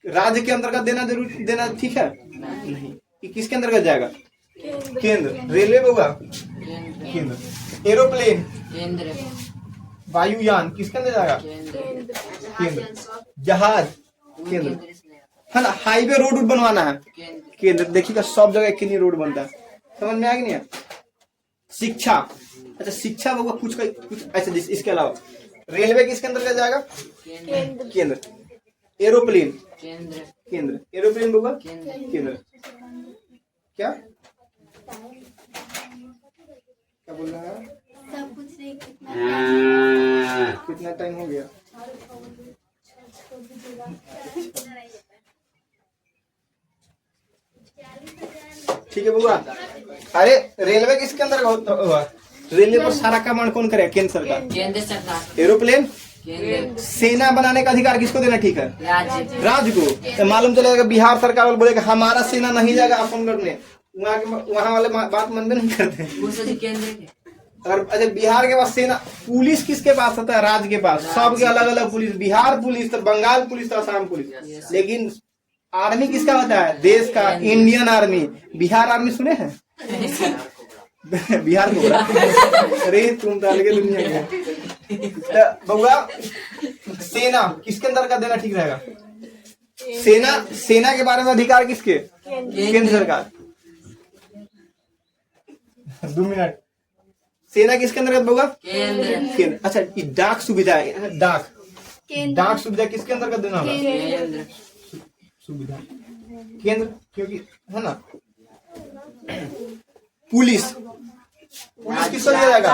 राज्य के अंतर्गत देना ठीक है? नहीं। कि किसके अंतर्गत जाएगा? केंद्र। रेलवे होगा केंद्र। एरोप्लेन केंद्र। वायुयान किसके अंदर जाएगा? केंद्र। जहाज केंद्र, है ना। हाईवे रोड बनवाना है केंद्र। देखिएगा सब जगह एक रोड बनता है, समझ में आ गया नहीं? शिक्षा, अच्छा शिक्षा होगा कुछ ऐसा। इसके अलावा रेलवे किसके अंदर जाएगा? केंद्र। एरोप्लेन केंद्र। एरोप्लेन होगा केंद्र। क्या बोल रहा है? कितना टाइम हो गया? ठीक है बुआ। अरे रेलवे किसके अंदर होगा? रेलवे पर सारा कमांड कौन करे? केंद्र सरकार। केंद्र सरकार। एरोप्लेन सेना बनाने का अधिकार किसको देना ठीक है? राज्य को। तो मालूम चलेगा बिहार सरकार वाले बोलेगा हमारा सेना नहीं जाएगा अपन लड़ने, वहाँ वाले बात मन में नहीं करते। अगर अच्छा बिहार के पास सेना, पुलिस किसके पास होता है? राज्य के पास। सबके अलग अलग पुलिस, बिहार पुलिस तो बंगाल पुलिस तो असम पुलिस। लेकिन आर्मी किसका होता है? देश का, इंडियन आर्मी। बिहार आर्मी सुने हैं? बिहार को अरे तुम तो अलग दुनिया के। बउआ सेना किसके अंदर का देना ठीक रहेगा? सेना के बारे में अधिकार किसके? केंद्र सरकार। 2 मिनट। सेना किसके अंदर बउआ? केंद्र। अच्छा डाक सुविधा है, डाक सुविधा किसके अंदर का देना होगा? सुविधा केंद्र, क्योंकि है ना। पुलिस किसको दिया जाएगा?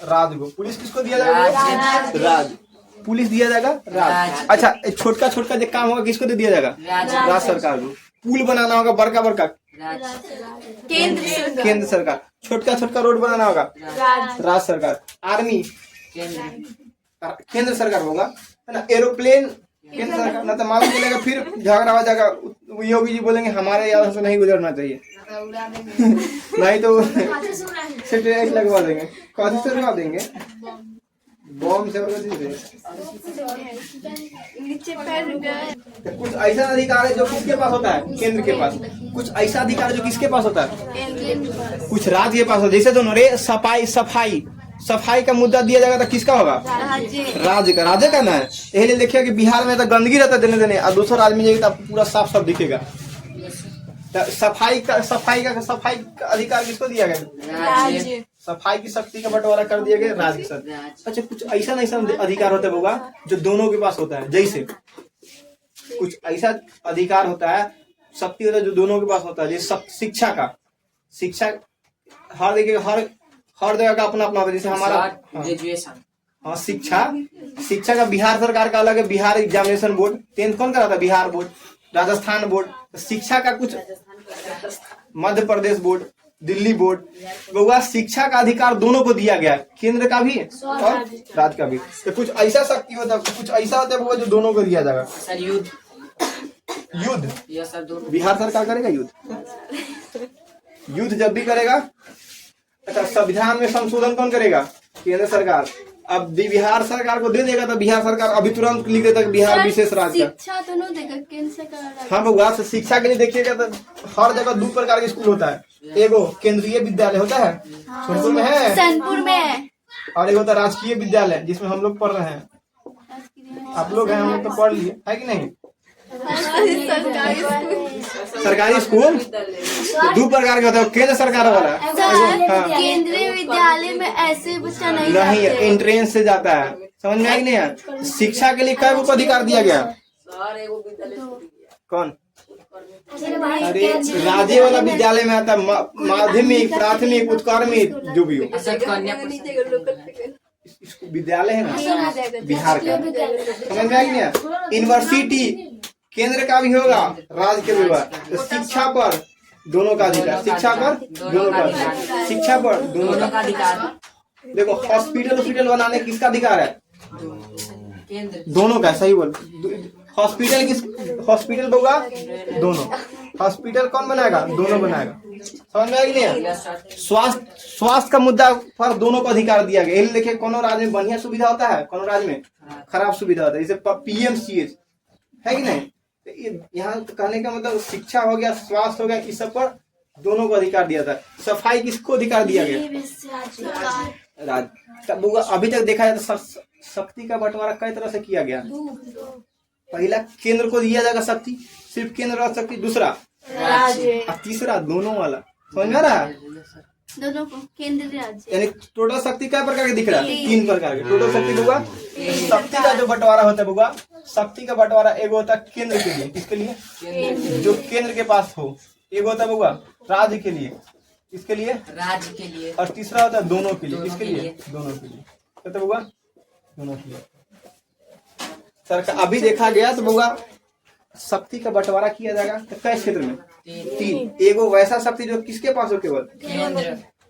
राज्य को। पुलिस किसको दिया जाएगा? राज्य। पुलिस दिया जाएगा राज्य। अच्छा छोटका जो काम होगा किसको दे दिया जाएगा? राज्य सरकार को। पुल बनाना होगा बड़का केंद्र सरकार। छोटका छोटका रोड बनाना होगा राज्य सरकार। आर्मी केंद्र सरकार होगा, है ना। एरोप्लेन केंद्र सरकार। ना तो मालूम चलेगा फिर झगड़ा हो जाएगा, योगी जी बोलेंगे हमारे यहाँ से नहीं गुजरना चाहिए नहीं तो सेटेलाइट लगवा देंगे। कौन से लगवा देंगे? बॉम्ब से कुछ ऐसा अधिकार है जो किसके पास होता है? केंद्र के पास। कुछ ऐसा अधिकार जो किसके पास होता है? कुछ राज्य के पास होता है। जैसे दोनों रे सफाई का मुद्दा दिया जाएगा तो किसका होगा? राज्य का। राज्य का ना है। यही देखिए कि बिहार में तो गंदगी रहता है देने और दूसरा राज्य में जाएगी तो पूरा साफ साफ दिखेगा। सफाई का अधिकार किसको दिया गया? सफाई की शक्ति का बंटवारा कर दिया गया राज्य के साथ। अच्छा, कुछ ऐसा अधिकार होता है होगा जो दोनों के पास होता है। जैसे कुछ ऐसा अधिकार होता है, शक्ति होता है जो दोनों के पास होता है। जैसे शिक्षा हर जगह का अपना अपना होता है। जैसे हमारा हाँ शिक्षा का बिहार सरकार का अलग है, बिहार एग्जामिनेशन बोर्ड। 10th कौन कराता है? Bihar board, Rajasthan board. शिक्षा का कुछ मध्य प्रदेश बोर्ड, दिल्ली बोर्ड। वो शिक्षा का अधिकार दोनों को दिया गया, केंद्र का भी और राज्य का भी। तो कुछ ऐसा शक्ति होता है, कुछ ऐसा होता है वो जो दोनों को दिया जाएगा। युद्ध बिहार सरकार करेगा। युद्ध जब भी करेगा। अच्छा, संविधान में संशोधन कौन करेगा? केंद्र सरकार। अब बिहार सरकार को दे देगा तो बिहार सरकार अभी तुरंत लिख देता है बिहार विशेष राज्य। शिक्षा तो नहीं देगा केंद्र सरकार। हाँ बउआ, शिक्षा के लिए देखिएगा तो हर जगह 2 प्रकार के स्कूल होता है। एगो केंद्रीय विद्यालय होता है, सोनपुर में है, सोनपुर में, और एक होता है राजकीय विद्यालय जिसमें हम लोग पढ़ रहे हैं। आप लोग हैं, हम लोग तो पढ़ लिए है कि नहीं? सरकारी स्कूल 2 प्रकार के होता है। केंद्र सरकार वाला केंद्रीय विद्यालय में ऐसे बच्चा नहीं है, एंट्रेंस से जाता है। समझ में आई नहीं है? शिक्षा के लिए कई को अधिकार दिया गया? कौन? अरे राज्य वाला विद्यालय में आता है, माध्यमिक, प्राथमिक, उत्क्रमिक जो भी हो। विद्यालय है ना बिहार का। समझ में आई नहीं है? यूनिवर्सिटी केंद्र का भी होगा, राज्य के भी होगा। तो शिक्षा पर दोनों का अधिकार। शिक्षा पर दोनों का अधिकार। शिक्षा पर दोनों का अधिकार। देखो हॉस्पिटल बनाने किसका अधिकार है? दोनों का। सही बोल। हॉस्पिटल होगा दोनों। हॉस्पिटल कौन बनाएगा? दोनों बनाएगा। समझ में आएगी नहीं? स्वास्थ्य का मुद्दा पर दोनों को अधिकार दिया गया। यही देखिए, कोनो राज्य में बढ़िया सुविधा होता है, कोनो राज्य में खराब सुविधा होता है। जैसे PMCH है कि नहीं? यहाँ तो कहने का मतलब शिक्षा हो गया, स्वास्थ्य हो गया, इस सब पर दोनों को अधिकार दिया था। सफाई किसको अधिकार दिया गया? राज्य। अभी तक देखा जाए तो शक्ति का बंटवारा कई तरह से किया गया। पहला केंद्र को दिया जाएगा शक्ति, सिर्फ केंद्र और शक्ति। दूसरा राज्य, और तीसरा दोनों वाला। समझ में आ रहा है? दोनों को केंद्र राज्य। यानी टोटल शक्ति क्या प्रकार के दिख रहा है? 3 प्रकार के टोटल शक्ति होगा। शक्ति का जो बंटवारा होता है होगा, शक्ति का बंटवारा एक होता है केंद्र के लिए। किसके लिए? जो केंद्र के पास हो। एक होता है होगा राज्य के लिए। किसके लिए? राज्य के लिए। और तीसरा होता है दोनों के लिए। किसके लिए? दोनों के लिए। कहते होगा दोनों के लिए। सरकार अभी देखा गया तो होगा शक्ति का बंटवारा किया जाएगा तो कई क्षेत्र में? 3। एगो वैसा शक्ति जो किसके पास हो? केवल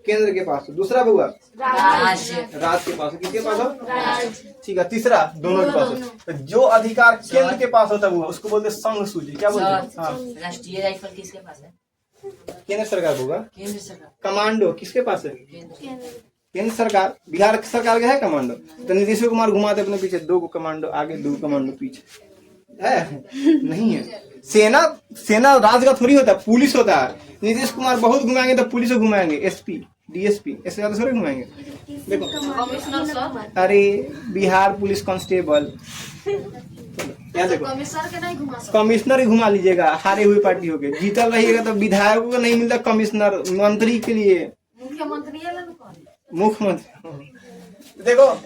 केंद्र के पास हो। दूसरा होगा राज्य के पास हो। किसके पास हो? ठीक है। तीसरा दोनों के पास हो। जो अधिकार केंद्र के पास होता है वो उसको बोलते हैं संघ सूची। क्या बोलते हैं? राष्ट्रीय राइफल किसके पास है? केंद्र सरकार होगा। केंद्र सरकार। कमांडो किसके पास है? केंद्र सरकार। बिहार सरकार का है कमांडो। तो नीतीश कुमार घुमाते अपने पीछे 2 कमांडो आगे, 2 कमांडो पीछे। है नहीं है? सेना राज्य का थोड़ी होता है, पुलिस होता है। नीतीश कुमार बहुत घुमाएंगे तो पुलिस को घुमाएंगे, SP DSP ऐसे ज्यादा थोड़ी घुमाएंगे। देखो अरे बिहार पुलिस कांस्टेबल, यहाँ देखो कमिश्नर ही घुमा लीजिएगा। हारे हुई पार्टी होके जीतल रहिएगा तो विधायकों को नहीं मिलता कमिश्नर, मंत्री के लिए मुख्यमंत्री। देखो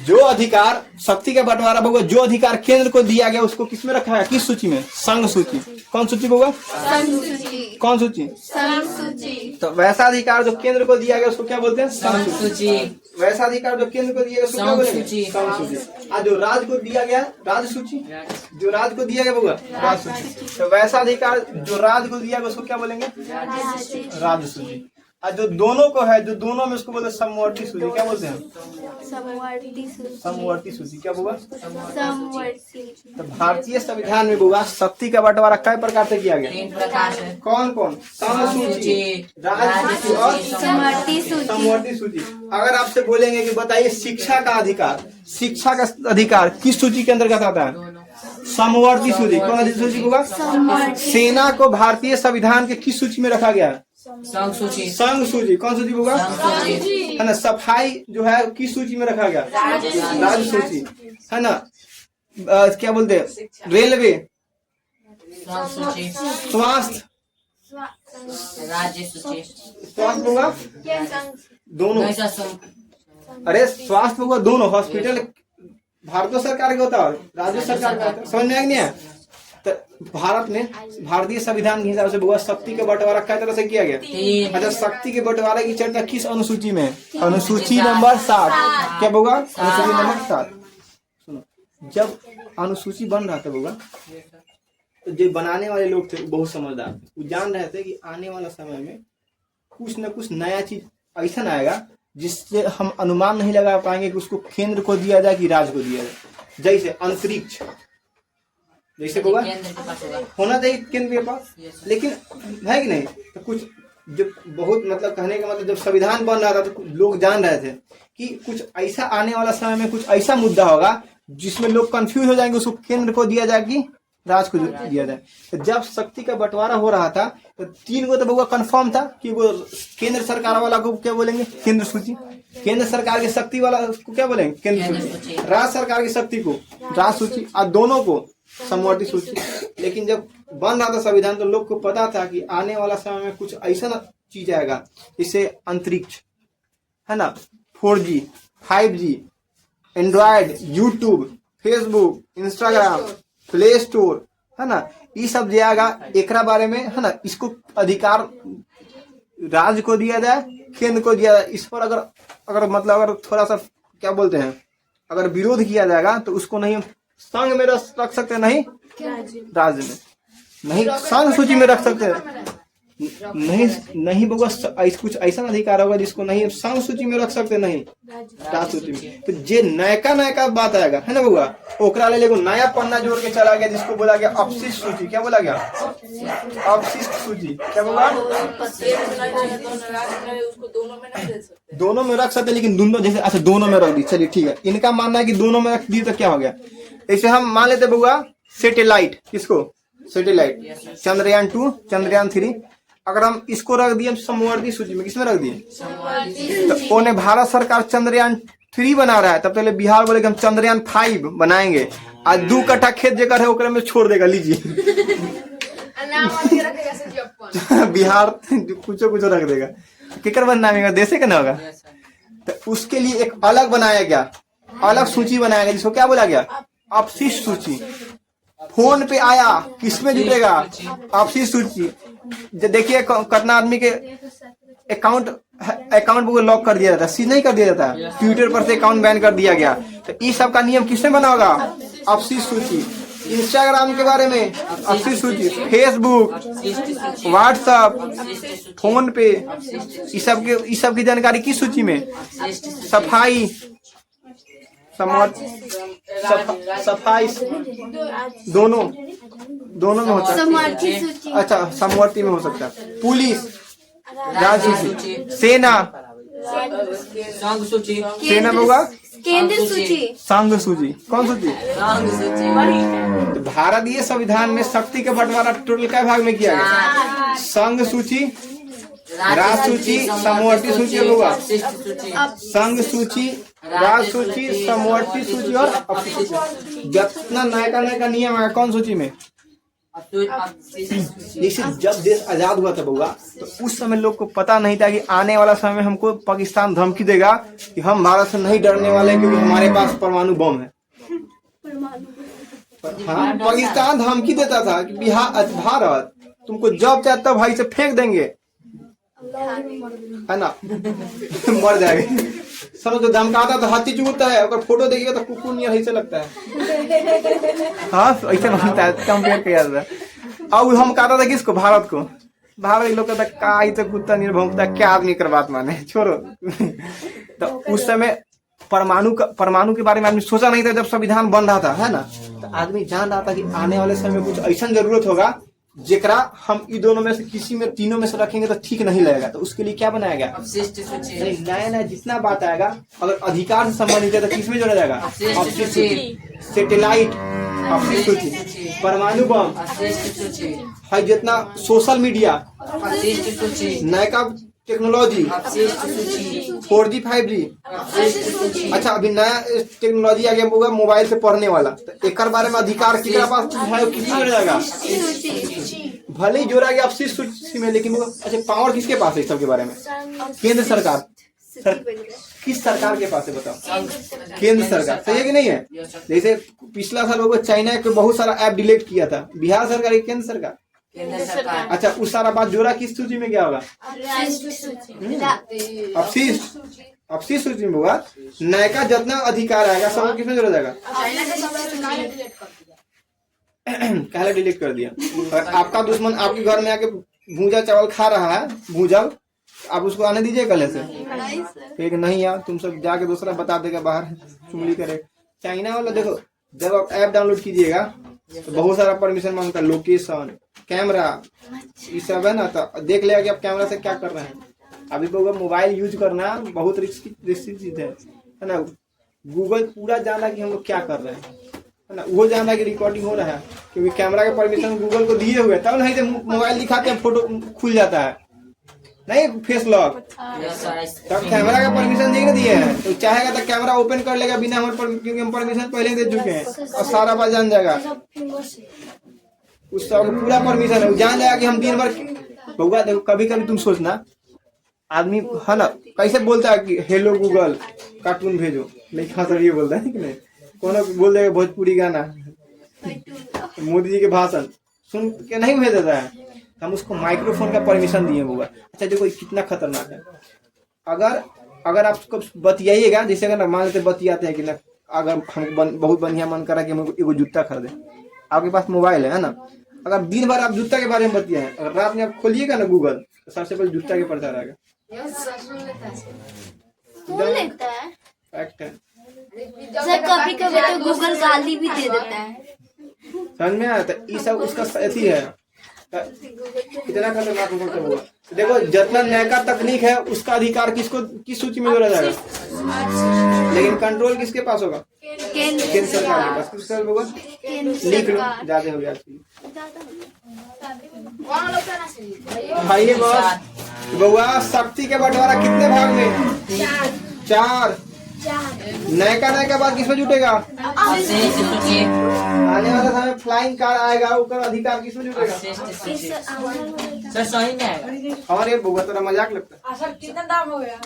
जो अधिकार शक्ति का बंटवारा होगा, जो अधिकार केंद्र को दिया गया उसको किस में रखा है? किस सूची में? संघ सूची। कौन सूची होगा? कौन सूची? तो वैसा अधिकार जो केंद्र को दिया गया उसको क्या बोलते हैं? संघ सूची। वैसा अधिकार जो केंद्र को दिया गया उसको क्या बोलेंगे? समसूची। और जो राज्य को दिया गया राज्य सूची, जो राज्य को दिया गया होगा राज्य सूची। तो वैसा अधिकार जो राज्य को दिया गया उसको क्या बोलेंगे? राज्य सूची। और जो दोनों को है, जो दोनों में उसको बोलते समवर्ती सूची। क्या बोलते हैं? समवर्ती सूची। क्या होगा? तो भारतीय संविधान में होगा शक्ति का बंटवारा कई प्रकार से किया गया? 3 प्रकार से। कौन कौन? समसूची, राज्य सूची और समवर्ती सूची। अगर आपसे बोलेंगे कि बताइए शिक्षा का अधिकार, शिक्षा का अधिकार किस सूची के अंतर्गत आता है? समवर्ती सूची। कौन सी सूची होगा? सेना को भारतीय संविधान के किस सूची में रखा गया है? संघ सूची। संघ सूची। कौन सूची होगा? है ना। सफाई जो है किस सूची में रखा गया? राज्य सूची। है ना। क्या बोलते हैं? रेलवे, स्वास्थ्य, राज्य सूची। स्वास्थ्य होगा दोनों। अरे स्वास्थ्य होगा दोनों। हॉस्पिटल भारत सरकार का होता है, राज्य सरकार का होता है। समझ में आ गया? तो भारत में भारतीय संविधान के हिसाब से बहुत शक्ति का बंटवारा कई तरह से किया गया। अच्छा, शक्ति के बंटवारे की चर्चा किस अनुसूची में? अनुसूची नंबर 7। क्या होगा? अनुसूची नंबर 7। सुनो, जब अनुसूची बन रहा था होगा तो जो बनाने वाले लोग थे बहुत समझदार थे। वो जान रहे थे कि आने वाला समय में कुछ न कुछ नया चीज ऐसा आएगा जिससे हम अनुमान नहीं लगा पाएंगे कि उसको केंद्र को दिया जाए कि राज्य को दिया जाए। जैसे अंतरिक्ष, जैसे होगा होना चाहिए केंद्र के पास, लेकिन है कि नहीं? तो कुछ जब बहुत मतलब कहने का मतलब जब संविधान बन रहा था तो लोग जान रहे थे कि कुछ ऐसा आने वाला समय में कुछ ऐसा मुद्दा होगा जिसमें लोग कंफ्यूज हो जाएंगे, उसको केंद्र को दिया जाए कि राज्य को दिया जाए। तो जब शक्ति का बंटवारा हो रहा था तो 3 को तो बहुत कंफर्म था कि वो केंद्र सरकार वाला को क्या बोलेंगे? केंद्र सूची। केंद्र सरकार की शक्ति वाला को क्या बोलेंगे? केंद्र सूची। राज्य सरकार की शक्ति को राज्य सूची, और दोनों को समवर्ती सूची। लेकिन जब बन रहा था संविधान तो लोग को पता था कि आने वाला समय में कुछ ऐसा चीज आएगा जिससे अंतरिक्ष, है ना, 4G, 5G, Android, YouTube, Facebook, Instagram, play store, है ना, ये सब जाएगा। एक बारे में, है ना, इसको अधिकार राज्य को दिया जाए, केंद्र को दिया जाए। इस पर अगर मतलब अगर थोड़ा सा क्या बोलते हैं, अगर विरोध किया जाएगा तो उसको नहीं संघ में रख सकते, नहीं राज्य में, नहीं संघ सूची में रख सकते, नहीं होगा। कुछ ऐसा अधिकार होगा जिसको नहीं संघ सूची में रख सकते, नहीं राज्य सूची में। तो जे नयका बात आएगा, है ना बउआ, ओकरा ले लेगो नया पन्ना जोड़ के चला गया जिसको बोला गया अपशिष्ट सूची। क्या बोला गया? अपशिष्ट सूची। क्या बोला? दोनों में रख सकते, लेकिन दोनों जैसे अच्छा दोनों में रख दी, चलिए ठीक है। इनका मानना है कि दोनों में रख दी तो क्या हो गया? ऐसे हम मान लेते बउआ सैटेलाइट, किसको? सैटेलाइट, चंद्रयान 2, चंद्रयान 3। अगर हम इसको रख दिए समवर्ती सूची में, किसमें रख दिए? तो उन्हें भारत सरकार चंद्रयान 3 बना रहा है, तब पहले बिहार बोले कि हम चंद्रयान 5 बनाएंगे। आज 2 कट्ठा खेत जगह है ओकरे में छोड़ देगा, लीजिए। बिहार कुछ रख देगा, केकर बनाएगा? देशे का ना होगा। तो उसके लिए एक अलग बनाया गया, अलग सूची बनाया गया जिसको क्या बोला गया? अपशिष्ट सूची। फोन पे आया, किसमें जुड़ेगा? अपशिष्ट सूची। देखिए कितना आदमी के अकाउंट को लॉक कर दिया जाता है, सीज नहीं कर दिया जाता है, ट्विटर पर से अकाउंट बैन कर दिया गया। तो इस सब का नियम किसने बना होगा? अपशिष्ट सूची। इंस्टाग्राम के बारे में अपशिष्ट सूची, फेसबुक, व्हाट्सएप, फोन पे, इस सब की जानकारी किस सूची में? सफाई, सफाई दोनों में होता है। अच्छा, समवर्ती में हो सकता है। पुलिस, राज्य सूची, सेना, संघ सूची, सेना में होगा केंद्र सूची, संघ सूची। कौन सूची? तो भारतीय संविधान में शक्ति का बंटवारा टोटल क्या भाग में किया गया? संघ सूची, राज्य सूची, समवर्ती सूची होगा। संघ सूची, राज्य सूची, समवर्ती सूची और अपशिष्ट सूची। जितना नया नियम है कौन सूची में? जैसे जब देश आजाद हुआ था बउआ, तो उस समय लोग को पता नहीं था कि आने वाला समय में हमको पाकिस्तान धमकी देगा कि हम भारत से नहीं डरने वाले क्योंकि हमारे पास परमाणु बम है। हाँ, पाकिस्तान धमकी देता था कि भारत तुमको जब चाहे तब भाई से फेंक देंगे, है ना मर जाएगी। समझ तो धमकाता तो हाथी चुगता है, अगर फोटो देखिएगा तो कुकुर नहीं ऐसे लगता है। हाँ ऐसा बनता है, कंपेयर किया जाता है। अब हम कहता था किसको, भारत को, भारत लोग कहता का ही तो कुत्ता निर्भोंकता, क्या आदमी कर बात माने, छोड़ो। तो उस समय परमाणु के बारे में आदमी सोचा नहीं था जब संविधान बन रहा था, है ना। तो आदमी जान रहा था कि आने वाले समय में कुछ ऐसा जरूरत होगा जेकरा हम इन दोनों में से किसी में, तीनों में से रखेंगे तो ठीक नहीं लगेगा। तो उसके लिए क्या बनाया गया, अपशिष्ट सूची। नया नया जितना बात आएगा अगर अधिकार से संबंधित है तो किसमें जोड़ा जाएगा, अपशिष्ट सूची, सैटेलाइट अपशिष्ट सूची, परमाणु बम अपशिष्ट सूची, है जितना सोशल मीडिया अपशिष्ट सूची, नया टेक्नोलॉजी अपशिष्ट सूची, 4G 5G। अपशिष्ट सूची। अच्छा अभी नया टेक्नोलॉजी आ गया होगा मोबाइल से पढ़ने वाला, तो एक बारे में अधिकार किसके पास है, किसमें जोड़ा जाएगा, भले ही जोड़ा गया अपशिष्ट सूची में, लेकिन वो अच्छा पावर किसके पास है सबके बारे में, केंद्र सरकार। किस सरकार के पास है बताओ, केंद्र सरकार, सही है कि नहीं है। जैसे पिछला साल वो चाइना के बहुत सारा ऐप डिलीट किया था, बिहार सरकार या केंद्र सरकार, केंद्र सरकार। अच्छा उस सारा बात जोड़ा किस सूची में क्या होगा, अपशिष्ट सूची में होगा। नया जितना अधिकार आएगा सब किसमें जोड़ा जाएगा, कहला डिलीट कर दिया। और आपका दुश्मन आपके घर में आके भूजा चावल खा रहा है, भूजल, आप उसको आने दीजिए कल से, ठीक नहीं यार तुम सब जाके दूसरा बता देगा बाहर चुगली करे। चाइना वाला देखो, जब आप ऐप डाउनलोड कीजिएगा तो बहुत सारा परमिशन मांगता है, लोकेशन, कैमरा, ये सब है ना। तो देख लेगा कि आप कैमरा से क्या कर रहे हैं। अभी तो मोबाइल यूज करना बहुत रिस्की चीज है ना। गूगल पूरा जाना कि हम लोग क्या कर रहे हैं, है ना, वो जाना कि रिकॉर्डिंग हो रहा है, क्योंकि कैमरा के परमिशन गूगल को दिए हुए, तब नहीं तो मोबाइल दिखाते हैं फोटो खुल जाता है, नहीं फेस लॉक, तब कैमरा का परमिशन नहीं दिए हैं। तो चाहेगा तो कैमरा ओपन कर लेगा बिना हमारे, क्योंकि हम परमिशन पहले दे चुके हैं, और सारा बात जान जाएगा, उस सब पूरा परमिशन है, जान जाएगा कि हम दिन भर बउआ। देखो कभी कभी तुम सोचना आदमी है ना कैसे बोलता है कि हेलो गूगल कार्टून भेजो, नहीं खासरिए बोलता है कि नहीं, कोनो बोल देगा भोजपुरी गाना, मोदी जी के भाषण सुन के नहीं भेज देता है। हम उसको माइक्रोफोन का परमिशन दिए हुआ। अच्छा देखो कितना खतरनाक है, अगर आप उसको बतियाइएगा, जैसे अगर मान लेते बतियाते हैं कि ना, अगर हम बहुत बढ़िया मन करा कि हम एगो जूता खरीदे, आपके पास मोबाइल है ना, अगर दिन भर आप जूता के बारे में बतिया है, अगर रात में आप खोलिएगा ना गूगल तो सबसे पहले जूता के प्रचार आएगा। फैक्ट है। कभी कभी तो गूगल गाली भी दे देता है, समझ में आया। तो ये सब उसका अथी है, कितना खतरनाक हुआ। देखो जितना नया तकनीक है उसका अधिकार किसको, किस सूची में जोड़ा जाएगा, लेकिन कंट्रोल किसके पास होगा, केंद्र सरकार के पास। किसका होगा, लिख लो, ज्यादा हो गया भाई। बस बउआ शक्ति के बंटवारा कितने भाग में, 4। नया बाद किसमें जुटेगा, आने वाला समय फ्लाइंग कार आएगा, उसका अधिकार किसमें जुटेगा, सर सही में आएगा। हमारे बउआ तोरा मजाक लगता है। कितना दाम हो गया।